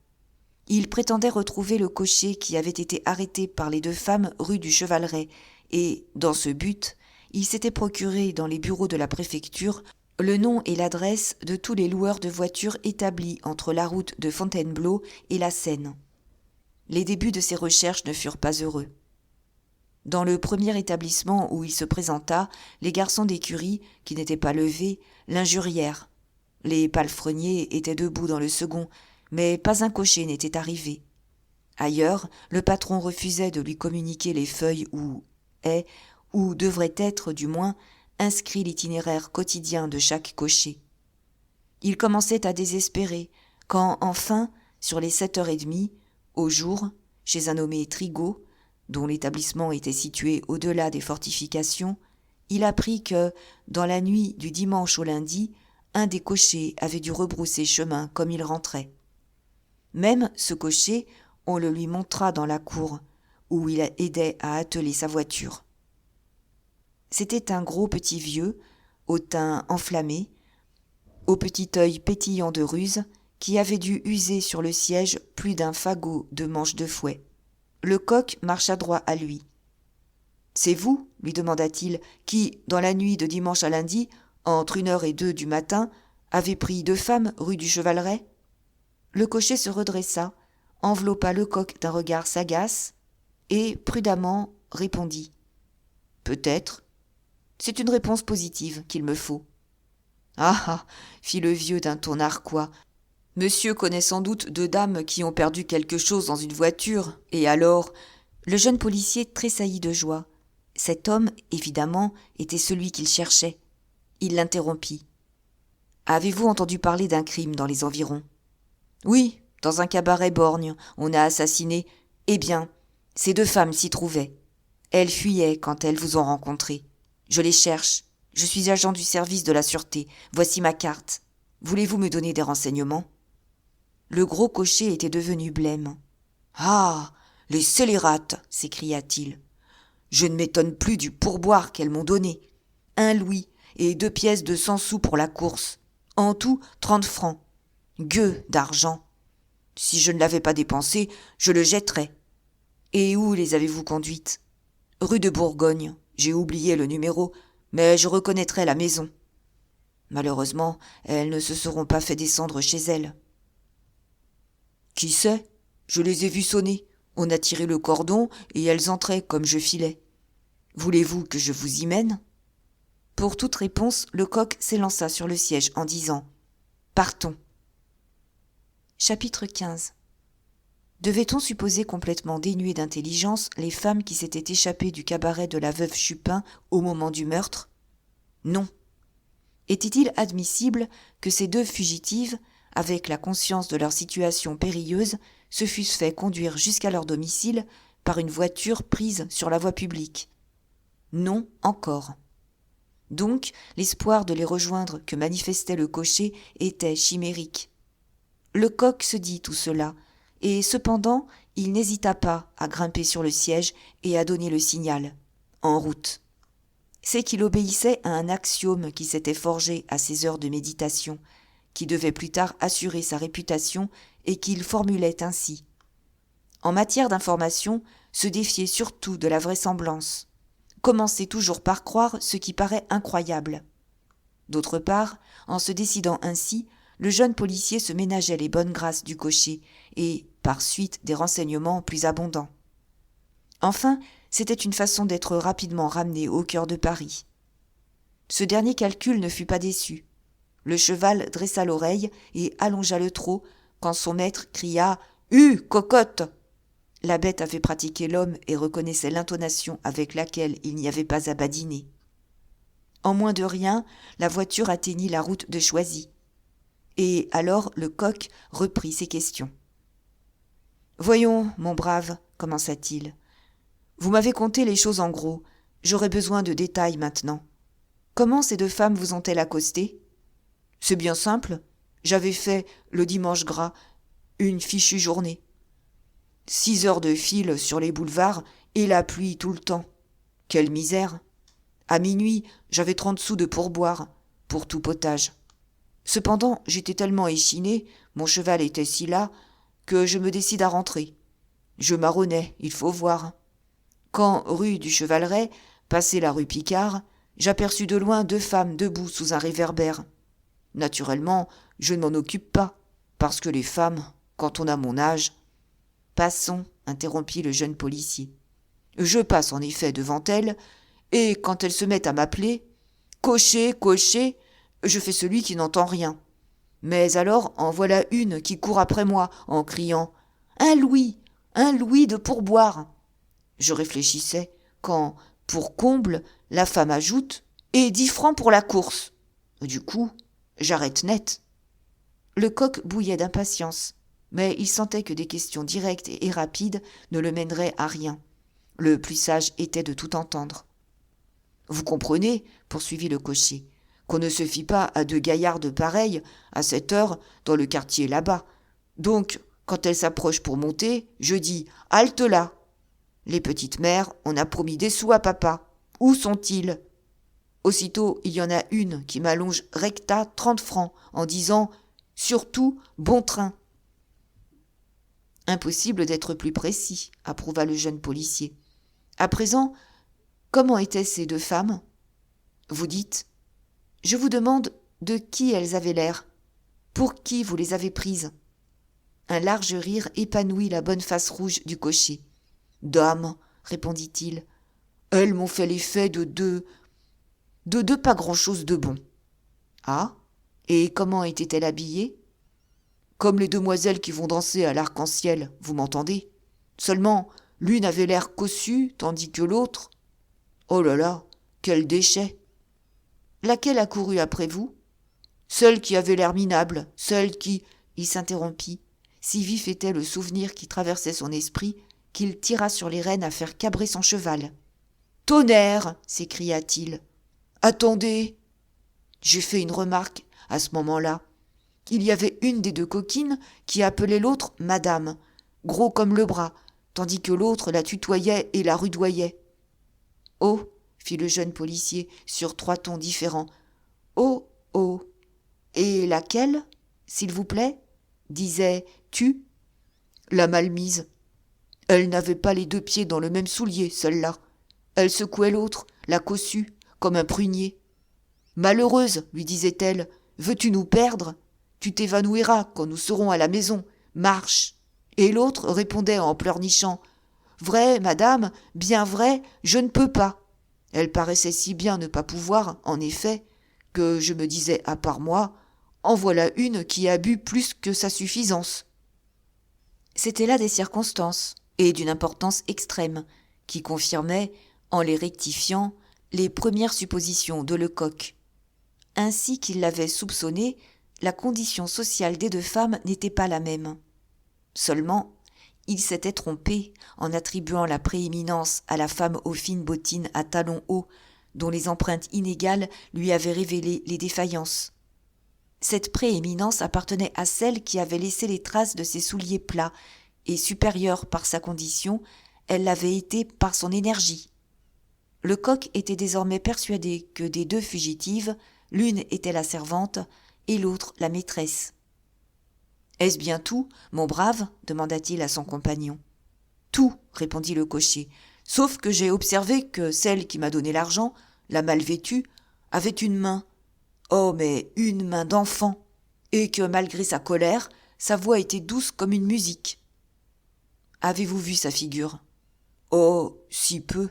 Speaker 2: Il prétendait retrouver le cocher qui avait été arrêté par les 2 femmes rue du Chevaleret, et, dans ce but, il s'était procuré dans les bureaux de la préfecture le nom et l'adresse de tous les loueurs de voitures établis entre la route de Fontainebleau et la Seine. Les débuts de ses recherches ne furent pas heureux. Dans le premier établissement où il se présenta, les garçons d'écurie, qui n'étaient pas levés, l'injurièrent. Les palefreniers étaient debout dans le second, mais pas un cocher n'était arrivé. Ailleurs, le patron refusait de lui communiquer les feuilles où est, ou devrait être du moins, inscrit l'itinéraire quotidien de chaque cocher. Il commençait à désespérer, quand enfin, sur les 7h30, au jour, chez un nommé Trigault, dont l'établissement était situé au-delà des fortifications, il apprit que, dans la nuit du dimanche au lundi, un des cochers avait dû rebrousser chemin comme il rentrait. Même ce cocher, on le lui montra dans la cour, où il aidait à atteler sa voiture. C'était un gros petit vieux, au teint enflammé, au petit œil pétillant de ruse, qui avait dû user sur le siège plus d'un fagot de manches de fouet. Lecoq marcha droit à lui. « C'est vous, lui demanda-t-il, qui, dans la nuit de dimanche à lundi, entre 1h et 2 du matin, avez pris 2 femmes rue du Chevaleret ?» Le cocher se redressa, enveloppa Lecoq d'un regard sagace et, prudemment, répondit. « Peut-être. C'est une réponse positive qu'il me faut. »« Ah ah !» fit le vieux d'un ton narquois. « Monsieur connaît sans doute 2 dames qui ont perdu quelque chose dans une voiture, et alors ?» Le jeune policier tressaillit de joie. Cet homme, évidemment, était celui qu'il cherchait. Il l'interrompit. « Avez-vous entendu parler d'un crime dans les environs ?»« Oui, dans un cabaret borgne, on a assassiné. Eh bien, ces 2 femmes s'y trouvaient. Elles fuyaient quand elles vous ont rencontré. Je les cherche. Je suis agent du service de la sûreté. Voici ma carte. Voulez-vous me donner des renseignements ?» Le gros cocher était devenu blême. « Ah, les scélérates !» s'écria-t-il. « Je ne m'étonne plus du pourboire qu'elles m'ont donné. 1 louis et 2 pièces de 100 sous pour la course. En tout, 30 francs. Gueux d'argent. Si je ne l'avais pas dépensé, je le jetterais. Et où les avez-vous conduites ? Rue de Bourgogne. J'ai oublié le numéro, mais je reconnaîtrai la maison. Malheureusement, elles ne se seront pas fait descendre chez elles. Qui sait ? Je les ai vues sonner. On a tiré le cordon et elles entraient comme je filais. Voulez-vous que je vous y mène ? Pour toute réponse, le coq s'élança sur le siège en disant « Partons ». Chapitre 15. Devait-on supposer complètement dénuées d'intelligence les femmes qui s'étaient échappées du cabaret de la veuve Chupin au moment du meurtre ? Non. Était-il admissible que ces 2 fugitives, avec la conscience de leur situation périlleuse, se fussent fait conduire jusqu'à leur domicile par une voiture prise sur la voie publique ? Non encore. Donc, l'espoir de les rejoindre que manifestait le cocher était chimérique. Le coq se dit tout cela, et cependant, il n'hésita pas à grimper sur le siège et à donner le signal. En route. C'est qu'il obéissait à un axiome qui s'était forgé à ses heures de méditation, qui devait plus tard assurer sa réputation et qu'il formulait ainsi. En matière d'information, se défier surtout de la vraisemblance. Commencer toujours par croire ce qui paraît incroyable. D'autre part, en se décidant ainsi, le jeune policier se ménageait les bonnes grâces du cocher et, par suite, des renseignements plus abondants. Enfin, c'était une façon d'être rapidement ramené au cœur de Paris. Ce dernier calcul ne fut pas déçu. Le cheval dressa l'oreille et allongea le trot quand son maître cria « cocotte !» La bête avait pratiqué l'homme et reconnaissait l'intonation avec laquelle il n'y avait pas à badiner. En moins de rien, la voiture atteignit la route de Choisy. Et alors le coq reprit ses questions. « Voyons, mon brave, commença-t-il. Vous m'avez conté les choses en gros. J'aurais besoin de détails maintenant. Comment ces 2 femmes vous ont-elles accosté ? C'est bien simple. J'avais fait, le dimanche gras, une fichue journée. 6 heures de fil sur les boulevards et la pluie tout le temps. Quelle misère ! À minuit, j'avais 30 sous de pourboire, pour tout potage. Cependant, j'étais tellement échiné, mon cheval était si las, que je me décide à rentrer. Je marronnais, il faut voir. Quand, rue du Chevaleret, passé la rue Picard, j'aperçus de loin 2 femmes debout sous un réverbère. Naturellement, je ne m'en occupe pas, parce que les femmes, quand on a mon âge... Passons, interrompit le jeune policier. Je passe en effet devant elles, et quand elles se mettent à m'appeler, cocher, cocher, je fais celui qui n'entend rien. Mais alors en voilà une qui court après moi en criant « un louis de pourboire !» Je réfléchissais quand, pour comble, la femme ajoute « et 10 francs pour la course !» Du coup, j'arrête net. Le coq bouillait d'impatience, mais il sentait que des questions directes et rapides ne le mèneraient à rien. Le plus sage était de tout entendre. « Vous comprenez, poursuivit le cocher, qu'on ne se fie pas à 2 gaillardes pareilles, à cette heure, dans le quartier là-bas. Donc, quand elles s'approchent pour monter, je dis « halte là !» Les petites mères, on a promis des sous à papa. Où sont-ils ? Aussitôt, il y en a une qui m'allonge recta 30 francs en disant « surtout, bon train !» Impossible d'être plus précis, approuva le jeune policier. À présent, comment étaient ces 2 femmes ? Vous dites ? Je vous demande de qui elles avaient l'air. Pour qui vous les avez prises ? Un large rire épanouit la bonne face rouge du cocher. Dame, répondit-il, elles m'ont fait l'effet de deux pas grand-chose de bon. Ah ? Et comment étaient-elles habillées ? Comme les demoiselles qui vont danser à l'arc-en-ciel, vous m'entendez ? Seulement, l'une avait l'air cossue, tandis que l'autre... Oh là là, quel déchet! Laquelle a couru après vous? Celle qui avait l'air minable, celle qui... Il s'interrompit. Si vif était le souvenir qui traversait son esprit qu'il tira sur les rênes à faire cabrer son cheval. « Tonnerre !» s'écria-t-il. « Attendez !» J'ai fait une remarque à ce moment-là. Il y avait une des deux coquines qui appelait l'autre « Madame », gros comme le bras, tandis que l'autre la tutoyait et la rudoyait. « Oh !» fit le jeune policier sur 3 tons différents. « Oh, oh ! Et laquelle, s'il vous plaît ?» disait « tu ». La malmise. Elle n'avait pas les 2 pieds dans le même soulier, celle-là. Elle secouait l'autre, la cossue, comme un prunier. « Malheureuse, lui disait-elle, veux-tu nous perdre ? Tu t'évanouiras quand nous serons à la maison. Marche !» Et l'autre répondait en pleurnichant « Vrai, madame, bien vrai, je ne peux pas. » Elle paraissait si bien ne pas pouvoir, en effet, que je me disais à part moi, en voilà une qui a bu plus que sa suffisance. C'étaient là des circonstances, et d'une importance extrême, qui confirmaient, en les rectifiant, les premières suppositions de Lecoq. Ainsi qu'il l'avait soupçonné, la condition sociale des 2 femmes n'était pas la même. Seulement, il s'était trompé en attribuant la prééminence à la femme aux fines bottines à talons hauts, dont les empreintes inégales lui avaient révélé les défaillances. Cette prééminence appartenait à celle qui avait laissé les traces de ses souliers plats, et supérieure par sa condition, elle l'avait été par son énergie. Lecoq était désormais persuadé que des 2 fugitives, l'une était la servante et l'autre la maîtresse. « Est-ce bien tout, mon brave ?» demanda-t-il à son compagnon. « Tout, répondit le cocher, sauf que j'ai observé que celle qui m'a donné l'argent, la mal vêtue, avait une main. Oh, mais une main d'enfant, et que malgré sa colère, sa voix était douce comme une musique. »« Avez-vous vu sa figure ? » ?»« Oh, si peu. »«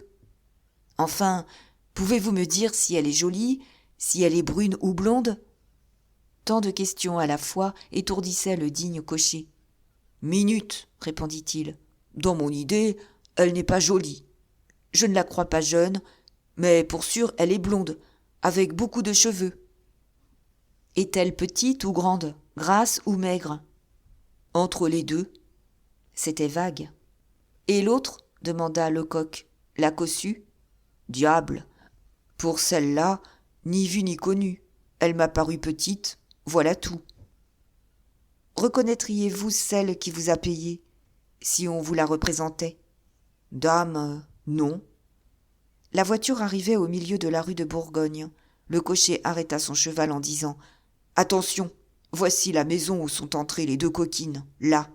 Speaker 2: Enfin, pouvez-vous me dire si elle est jolie, si elle est brune ou blonde ?» Tant de questions à la fois étourdissaient le digne cocher. « Minute, répondit-il. Dans mon idée, elle n'est pas jolie. Je ne la crois pas jeune, mais pour sûr elle est blonde, avec beaucoup de cheveux. Est-elle petite ou grande, grasse ou maigre ? Entre les 2. C'était vague. Et l'autre ? Demanda Lecoq. La cossue ? Diable ! Pour celle-là, ni vue ni connue. Elle m'a paru petite, voilà tout. Reconnaîtriez-vous celle qui vous a payé, si on vous la représentait ? Dame, non. La voiture arrivait au milieu de la rue de Bourgogne. Le cocher arrêta son cheval en disant « Attention, voici la maison où sont entrées les 2 coquines, là. »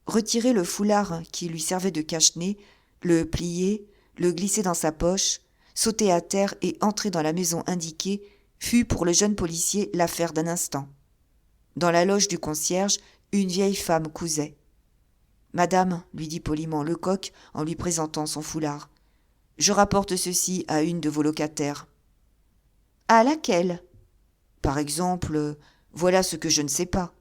Speaker 2: Retirer le foulard qui lui servait de cache-nez, le plier, le glisser dans sa poche, sauter à terre et entrer dans la maison indiquée fut pour le jeune policier l'affaire d'un instant. Dans la loge du concierge, une vieille femme cousait. « Madame, lui dit poliment Lecoq en lui présentant son foulard, je rapporte ceci à une de vos locataires. »« À laquelle ? » ?»« Par exemple, voilà ce que je ne sais pas. »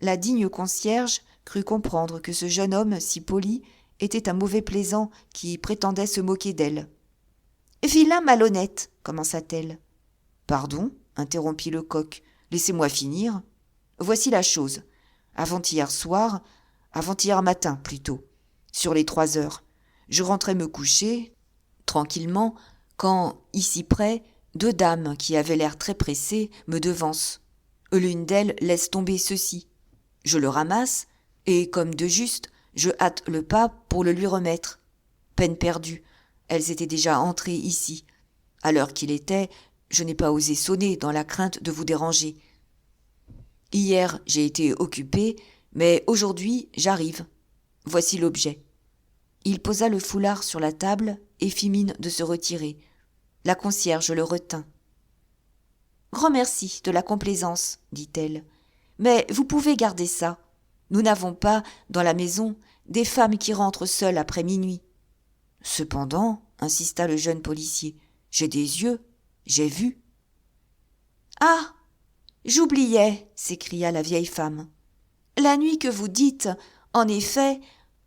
Speaker 2: La digne concierge crut comprendre que ce jeune homme si poli était un mauvais plaisant qui prétendait se moquer d'elle. « Vilain malhonnête !» commença-t-elle. « Pardon ?» interrompit Lecoq. « Laissez-moi finir. Voici la chose. Avant-hier matin plutôt, sur les 3 heures, je rentrais me coucher, tranquillement, quand, ici près, 2 dames qui avaient l'air très pressées me devancent. L'une d'elles laisse tomber ceci. Je le ramasse, et comme de juste, je hâte le pas pour le lui remettre. Peine perdue, elles étaient déjà entrées ici. À l'heure qu'il était, je n'ai pas osé sonner dans la crainte de vous déranger. Hier, j'ai été occupé, mais aujourd'hui, j'arrive. Voici l'objet. » Il posa le foulard sur la table et fit mine de se retirer. La concierge le retint. « Grand merci de la complaisance, dit-elle. Mais vous pouvez garder ça. Nous n'avons pas, dans la maison, des femmes qui rentrent seules après minuit. » Cependant, insista le jeune policier, j'ai des yeux, j'ai vu. « Ah ! J'oubliais, s'écria la vieille femme. La nuit que vous dites, en effet,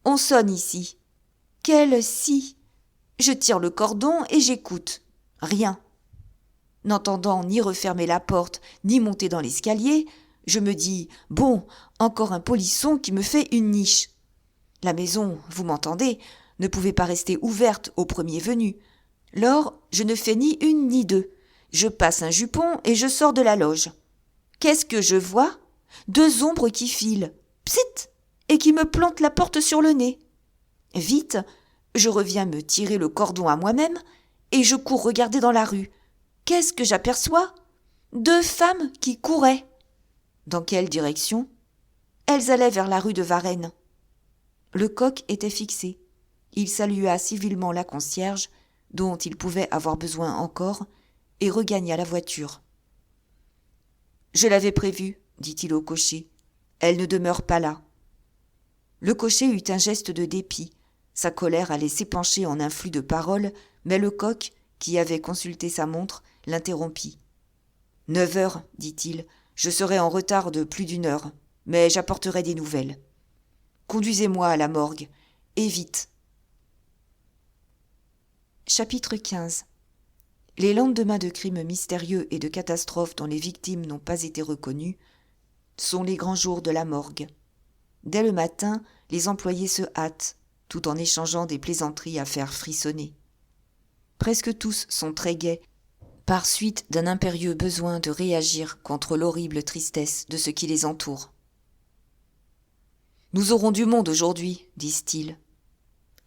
Speaker 2: on sonne ici. Quelle scie ! Je tire le cordon et j'écoute. Rien. N'entendant ni refermer la porte, ni monter dans l'escalier, je me dis « Bon, encore un polisson qui me fait une niche. » La maison, vous m'entendez, ne pouvait pas rester ouverte au premier venu. Lors, je ne fais ni une ni deux. Je passe un jupon et je sors de la loge. Qu'est-ce que je vois ? 2 ombres qui filent, psit, et qui me plantent la porte sur le nez. Vite, je reviens me tirer le cordon à moi-même et je cours regarder dans la rue. Qu'est-ce que j'aperçois ? 2 femmes qui couraient. Dans quelle direction ? Elles allaient vers la rue de Varennes. Le coq était fixé. Il salua civilement la concierge, dont il pouvait avoir besoin encore, et regagna la voiture. « Je l'avais prévu, dit-il au cocher. Elle ne demeure pas là. » Le cocher eut un geste de dépit. Sa colère allait s'épancher en un flux de paroles, mais le coq, qui avait consulté sa montre, l'interrompit. « 9 heures, dit-il, je serai en retard de plus d'1 heure, mais j'apporterai des nouvelles. Conduisez-moi à la morgue, et vite. »
Speaker 1: Chapitre 15. Les lendemains de crimes mystérieux et de catastrophes dont les victimes n'ont pas été reconnues sont les grands jours de la morgue. Dès le matin, les employés se hâtent, tout en échangeant des plaisanteries à faire frissonner. Presque tous sont très gais, par suite d'un impérieux besoin de réagir contre l'horrible tristesse de ce qui les entoure. « Nous aurons du monde aujourd'hui, disent-ils. »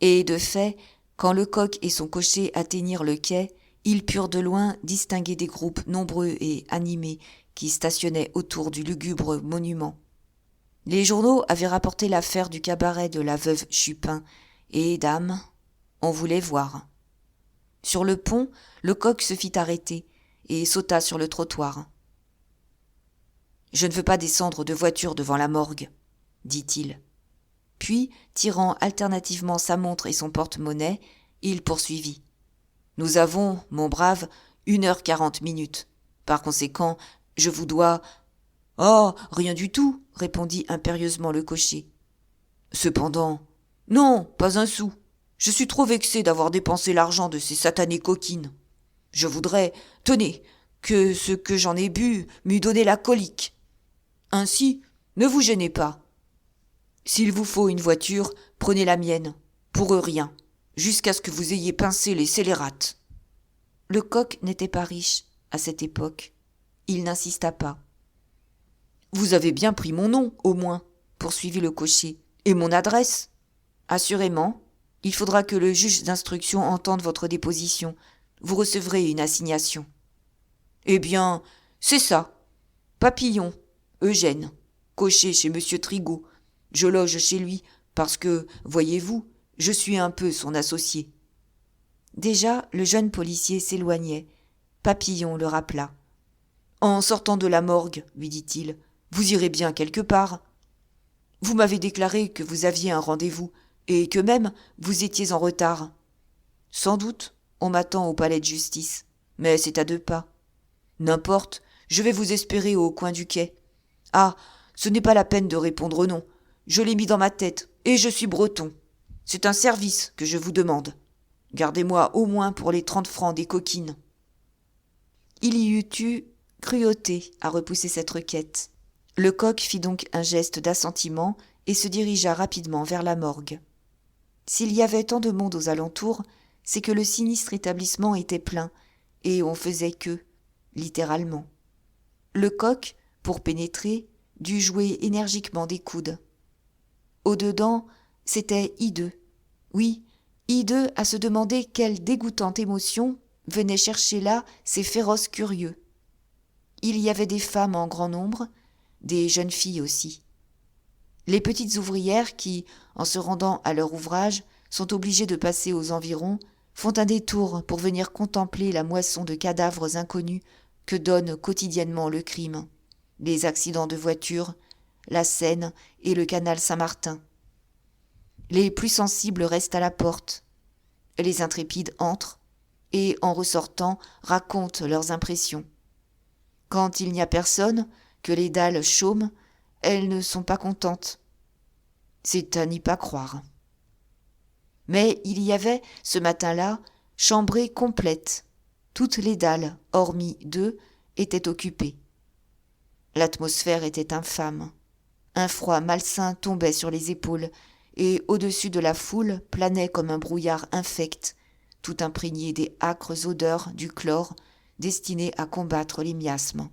Speaker 1: Et de fait, quand le coq et son cocher atteignirent le quai, ils purent de loin distinguer des groupes nombreux et animés qui stationnaient autour du lugubre monument. Les journaux avaient rapporté l'affaire du cabaret de la veuve Chupin, et, dame, on voulait voir. Sur le pont, le coq se fit arrêter et sauta sur le trottoir. « Je ne veux pas descendre de voiture devant la morgue, » dit-il. Puis, tirant alternativement sa montre et son porte-monnaie, il poursuivit. « Nous avons, mon brave, 1h40. Par conséquent, je vous dois... »« Oh, rien du tout, » répondit impérieusement le cocher. « Cependant... »« Non, pas un sou. Je suis trop vexé d'avoir dépensé l'argent de ces satanées coquines. Je voudrais, tenez, que ce que j'en ai bu m'eût donné la colique. Ainsi, ne vous gênez pas. S'il vous faut une voiture, prenez la mienne. Pour eux rien, jusqu'à ce que vous ayez pincé les scélérates. » Le coq n'était pas riche à cette époque. Il n'insista pas. « Vous avez bien pris mon nom, au moins, » poursuivit le cocher, « et mon adresse. Assurément, il faudra que le juge d'instruction entende votre déposition. Vous recevrez une assignation. » « Eh bien, c'est ça. Papillon, Eugène, cocher chez Monsieur Trigault. Je loge chez lui parce que, voyez-vous, je suis un peu son associé. » Déjà, le jeune policier s'éloignait. Papillon le rappela. « En sortant de la morgue, lui dit-il, vous irez bien quelque part. Vous m'avez déclaré que vous aviez un rendez-vous et que même vous étiez en retard. Sans doute, on m'attend au palais de justice, mais c'est à 2 pas. N'importe, je vais vous espérer au coin du quai. Ah, ce n'est pas la peine de répondre non. Je l'ai mis dans ma tête, et je suis breton. C'est un service que je vous demande. Gardez-moi au moins pour les 30 francs des coquines. » Il y eut eu cruauté à repousser cette requête. Le coq fit donc un geste d'assentiment et se dirigea rapidement vers la morgue. S'il y avait tant de monde aux alentours, c'est que le sinistre établissement était plein, et on faisait queue, littéralement. Le coq, pour pénétrer, dut jouer énergiquement des coudes. Au-dedans, c'était hideux. Oui, hideux à se demander quelle dégoûtante émotion venait chercher là ces féroces curieux. Il y avait des femmes en grand nombre, des jeunes filles aussi. Les petites ouvrières qui, en se rendant à leur ouvrage, sont obligées de passer aux environs, font un détour pour venir contempler la moisson de cadavres inconnus que donne quotidiennement le crime, les accidents de voiture, la Seine et le canal Saint-Martin. Les plus sensibles restent à la porte. Les intrépides entrent et, en ressortant, racontent leurs impressions. Quand il n'y a personne, que les dalles chôment, elles ne sont pas contentes. C'est à n'y pas croire.
Speaker 2: Mais il y avait, ce matin-là, chambrée complète. Toutes les dalles, hormis 2, étaient occupées. L'atmosphère était infâme. Un froid malsain tombait sur les épaules, et au-dessus de la foule planait comme un brouillard infect, tout imprégné des âcres odeurs du chlore destiné à combattre les miasmes.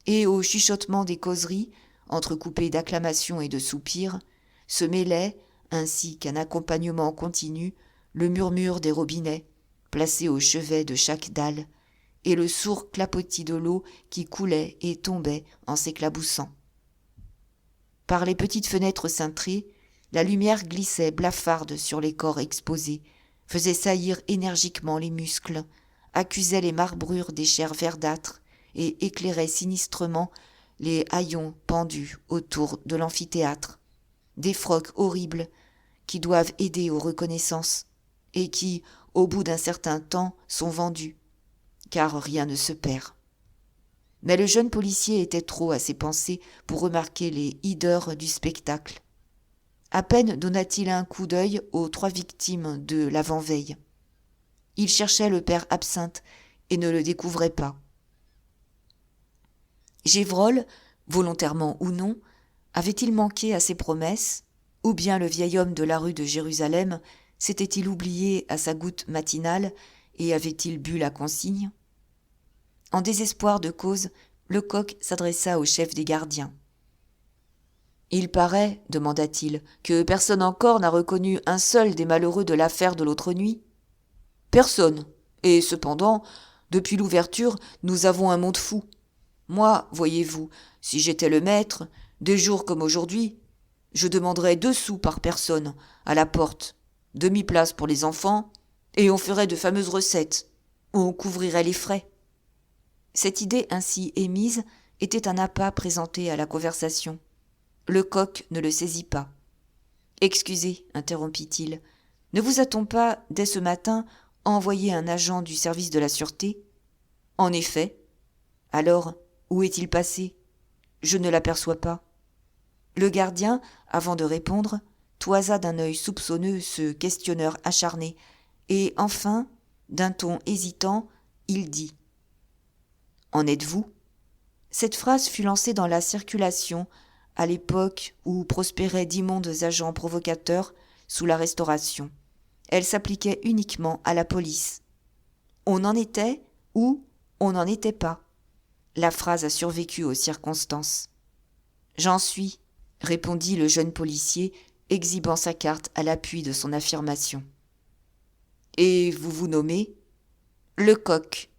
Speaker 2: Et au chuchotement des causeries, entrecoupées d'acclamations et de soupirs, se mêlait, ainsi qu'un accompagnement continu, le murmure des robinets, placés au chevet de chaque dalle, et le sourd clapotis de l'eau qui coulait et tombait en s'éclaboussant. Par les petites fenêtres cintrées, la lumière glissait blafarde sur les corps exposés, faisait saillir énergiquement les muscles, accusait les marbrures des chairs verdâtres et éclairait sinistrement les haillons pendus autour de l'amphithéâtre, des frocs horribles qui doivent aider aux reconnaissances et qui, au bout d'un certain temps, sont vendus, car rien ne se perd. Mais le jeune policier était trop à ses pensées pour remarquer les hideurs du spectacle. À peine donna-t-il un coup d'œil aux 3 victimes de l'avant-veille. Il cherchait le père Absinthe et ne le découvrait pas. Gévrol, volontairement ou non, avait-il manqué à ses promesses, ou bien le vieil homme de la rue de Jérusalem s'était-il oublié à sa goutte matinale et avait-il bu la consigne ? En désespoir de cause, Lecoq s'adressa au chef des gardiens. « Il paraît, demanda-t-il, que personne encore n'a reconnu un seul des malheureux de l'affaire de l'autre nuit ? » ?»« Personne. Et cependant, depuis l'ouverture, nous avons un monde fou. Moi, voyez-vous, si j'étais le maître, des jours comme aujourd'hui, je demanderais 2 sous par personne, à la porte, demi-place pour les enfants, et on ferait de fameuses recettes. On couvrirait les frais. » Cette idée ainsi émise était un appât présenté à la conversation. Lecoq ne le saisit pas. « Excusez, interrompit-il, ne vous a-t-on pas, dès ce matin, envoyé un agent du service de la sûreté ? » ?»« En effet. »« Alors, où est-il passé ? » ?»« Je ne l'aperçois pas. » Le gardien, avant de répondre, toisa d'un œil soupçonneux ce questionneur acharné, et enfin, d'un ton hésitant, il dit « En êtes-vous » Cette phrase fut lancée dans la circulation à l'époque où prospéraient d'immondes agents provocateurs sous la Restauration. Elle s'appliquait uniquement à la police. On en était ou on n'en était pas. La phrase a survécu aux circonstances. « J'en suis », répondit le jeune policier, exhibant sa carte à l'appui de son affirmation. « Et vous vous nommez ?»« Lecoq. »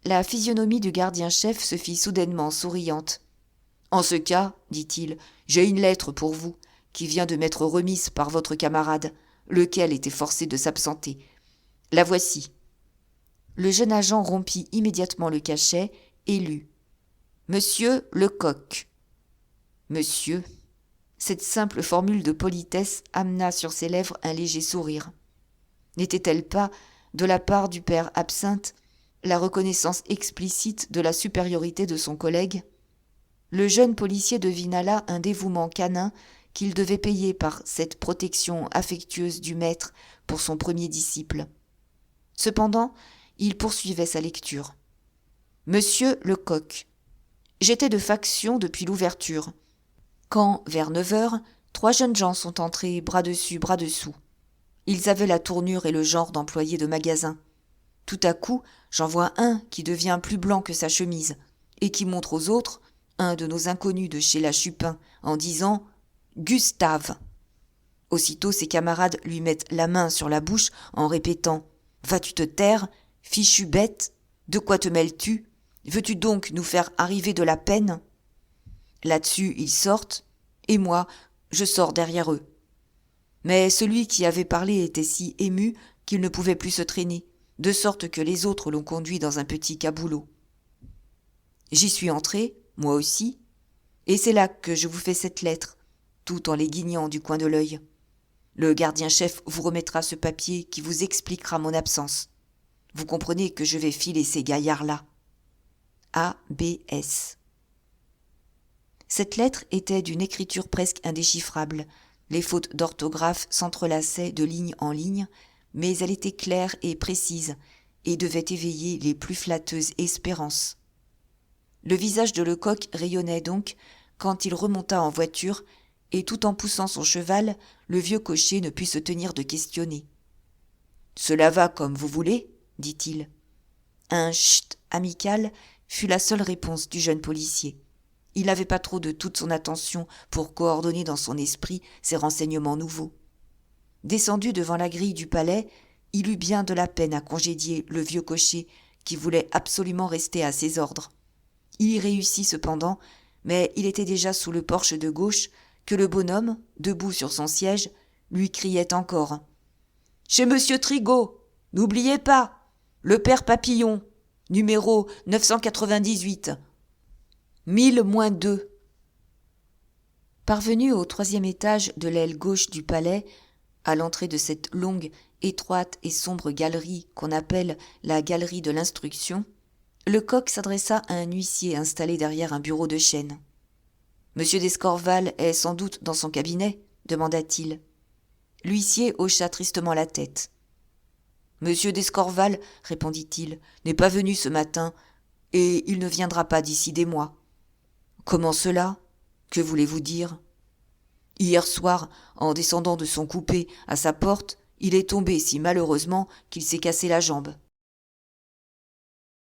Speaker 2: La physionomie du gardien-chef se fit soudainement souriante. « En ce cas, dit-il, j'ai une lettre pour vous, qui vient de m'être remise par votre camarade, lequel était forcé de s'absenter. La voici. » Le jeune agent rompit immédiatement le cachet et lut. « Monsieur Lecoq. » Monsieur. Cette simple formule de politesse amena sur ses lèvres un léger sourire. N'était-elle pas, de la part du père Absinthe, la reconnaissance explicite de la supériorité de son collègue ? Le jeune policier devina là un dévouement canin qu'il devait payer par cette protection affectueuse du maître pour son premier disciple. Cependant, il poursuivait sa lecture. « Monsieur Lecoq, j'étais de faction depuis l'ouverture, quand, vers 9h, 3 jeunes gens sont entrés bras dessus, bras dessous. Ils avaient la tournure et le genre d'employés de magasin. Tout à coup, j'en vois un qui devient plus blanc que sa chemise et qui montre aux autres un de nos inconnus de chez la Chupin en disant « Gustave ». Aussitôt, ses camarades lui mettent la main sur la bouche en répétant « Vas-tu te taire, fichu bête ? De quoi te mêles-tu ? Veux-tu donc nous faire arriver de la peine ?» Là-dessus, ils sortent, et moi, je sors derrière eux. Mais celui qui avait parlé était si ému qu'il ne pouvait plus se traîner, de sorte que les autres l'ont conduit dans un petit caboulot. J'y suis entré, moi aussi, et c'est là que je vous fais cette lettre, tout en les guignant du coin de l'œil. Le gardien-chef vous remettra ce papier qui vous expliquera mon absence. Vous comprenez que je vais filer ces gaillards-là. A.B.S. Cette lettre était d'une écriture presque indéchiffrable, Les fautes d'orthographe s'entrelaçaient de ligne en ligne, mais elle était claire et précise et devait éveiller les plus flatteuses espérances. Le visage de Lecoq rayonnait donc quand il remonta en voiture et tout en poussant son cheval, le vieux cocher ne put se tenir de questionner. « Cela va comme vous voulez ?» dit-il. Un chut amical fut la seule réponse du jeune policier. Il n'avait pas trop de toute son attention pour coordonner dans son esprit ces renseignements nouveaux. Descendu devant la grille du palais, il eut bien de la peine à congédier le vieux cocher qui voulait absolument rester à ses ordres. Il y réussit cependant, mais il était déjà sous le porche de gauche que le bonhomme, debout sur son siège, lui criait encore « Chez Monsieur Trigault, n'oubliez pas, le père Papillon, numéro 998, 1000-2. » Parvenu au 3e étage de l'aile gauche du palais, à l'entrée de cette longue, étroite et sombre galerie qu'on appelle la galerie de l'instruction, Lecoq s'adressa à un huissier installé derrière un bureau de chêne. « Monsieur d'Escorval est sans doute dans son cabinet ?» demanda-t-il. L'huissier hocha tristement la tête. « Monsieur d'Escorval, répondit-il, n'est pas venu ce matin, et il ne viendra pas d'ici des mois. »« Comment cela ? Que voulez-vous dire ? » « Hier soir, en descendant de son coupé à sa porte, il est tombé si malheureusement qu'il s'est cassé la jambe. »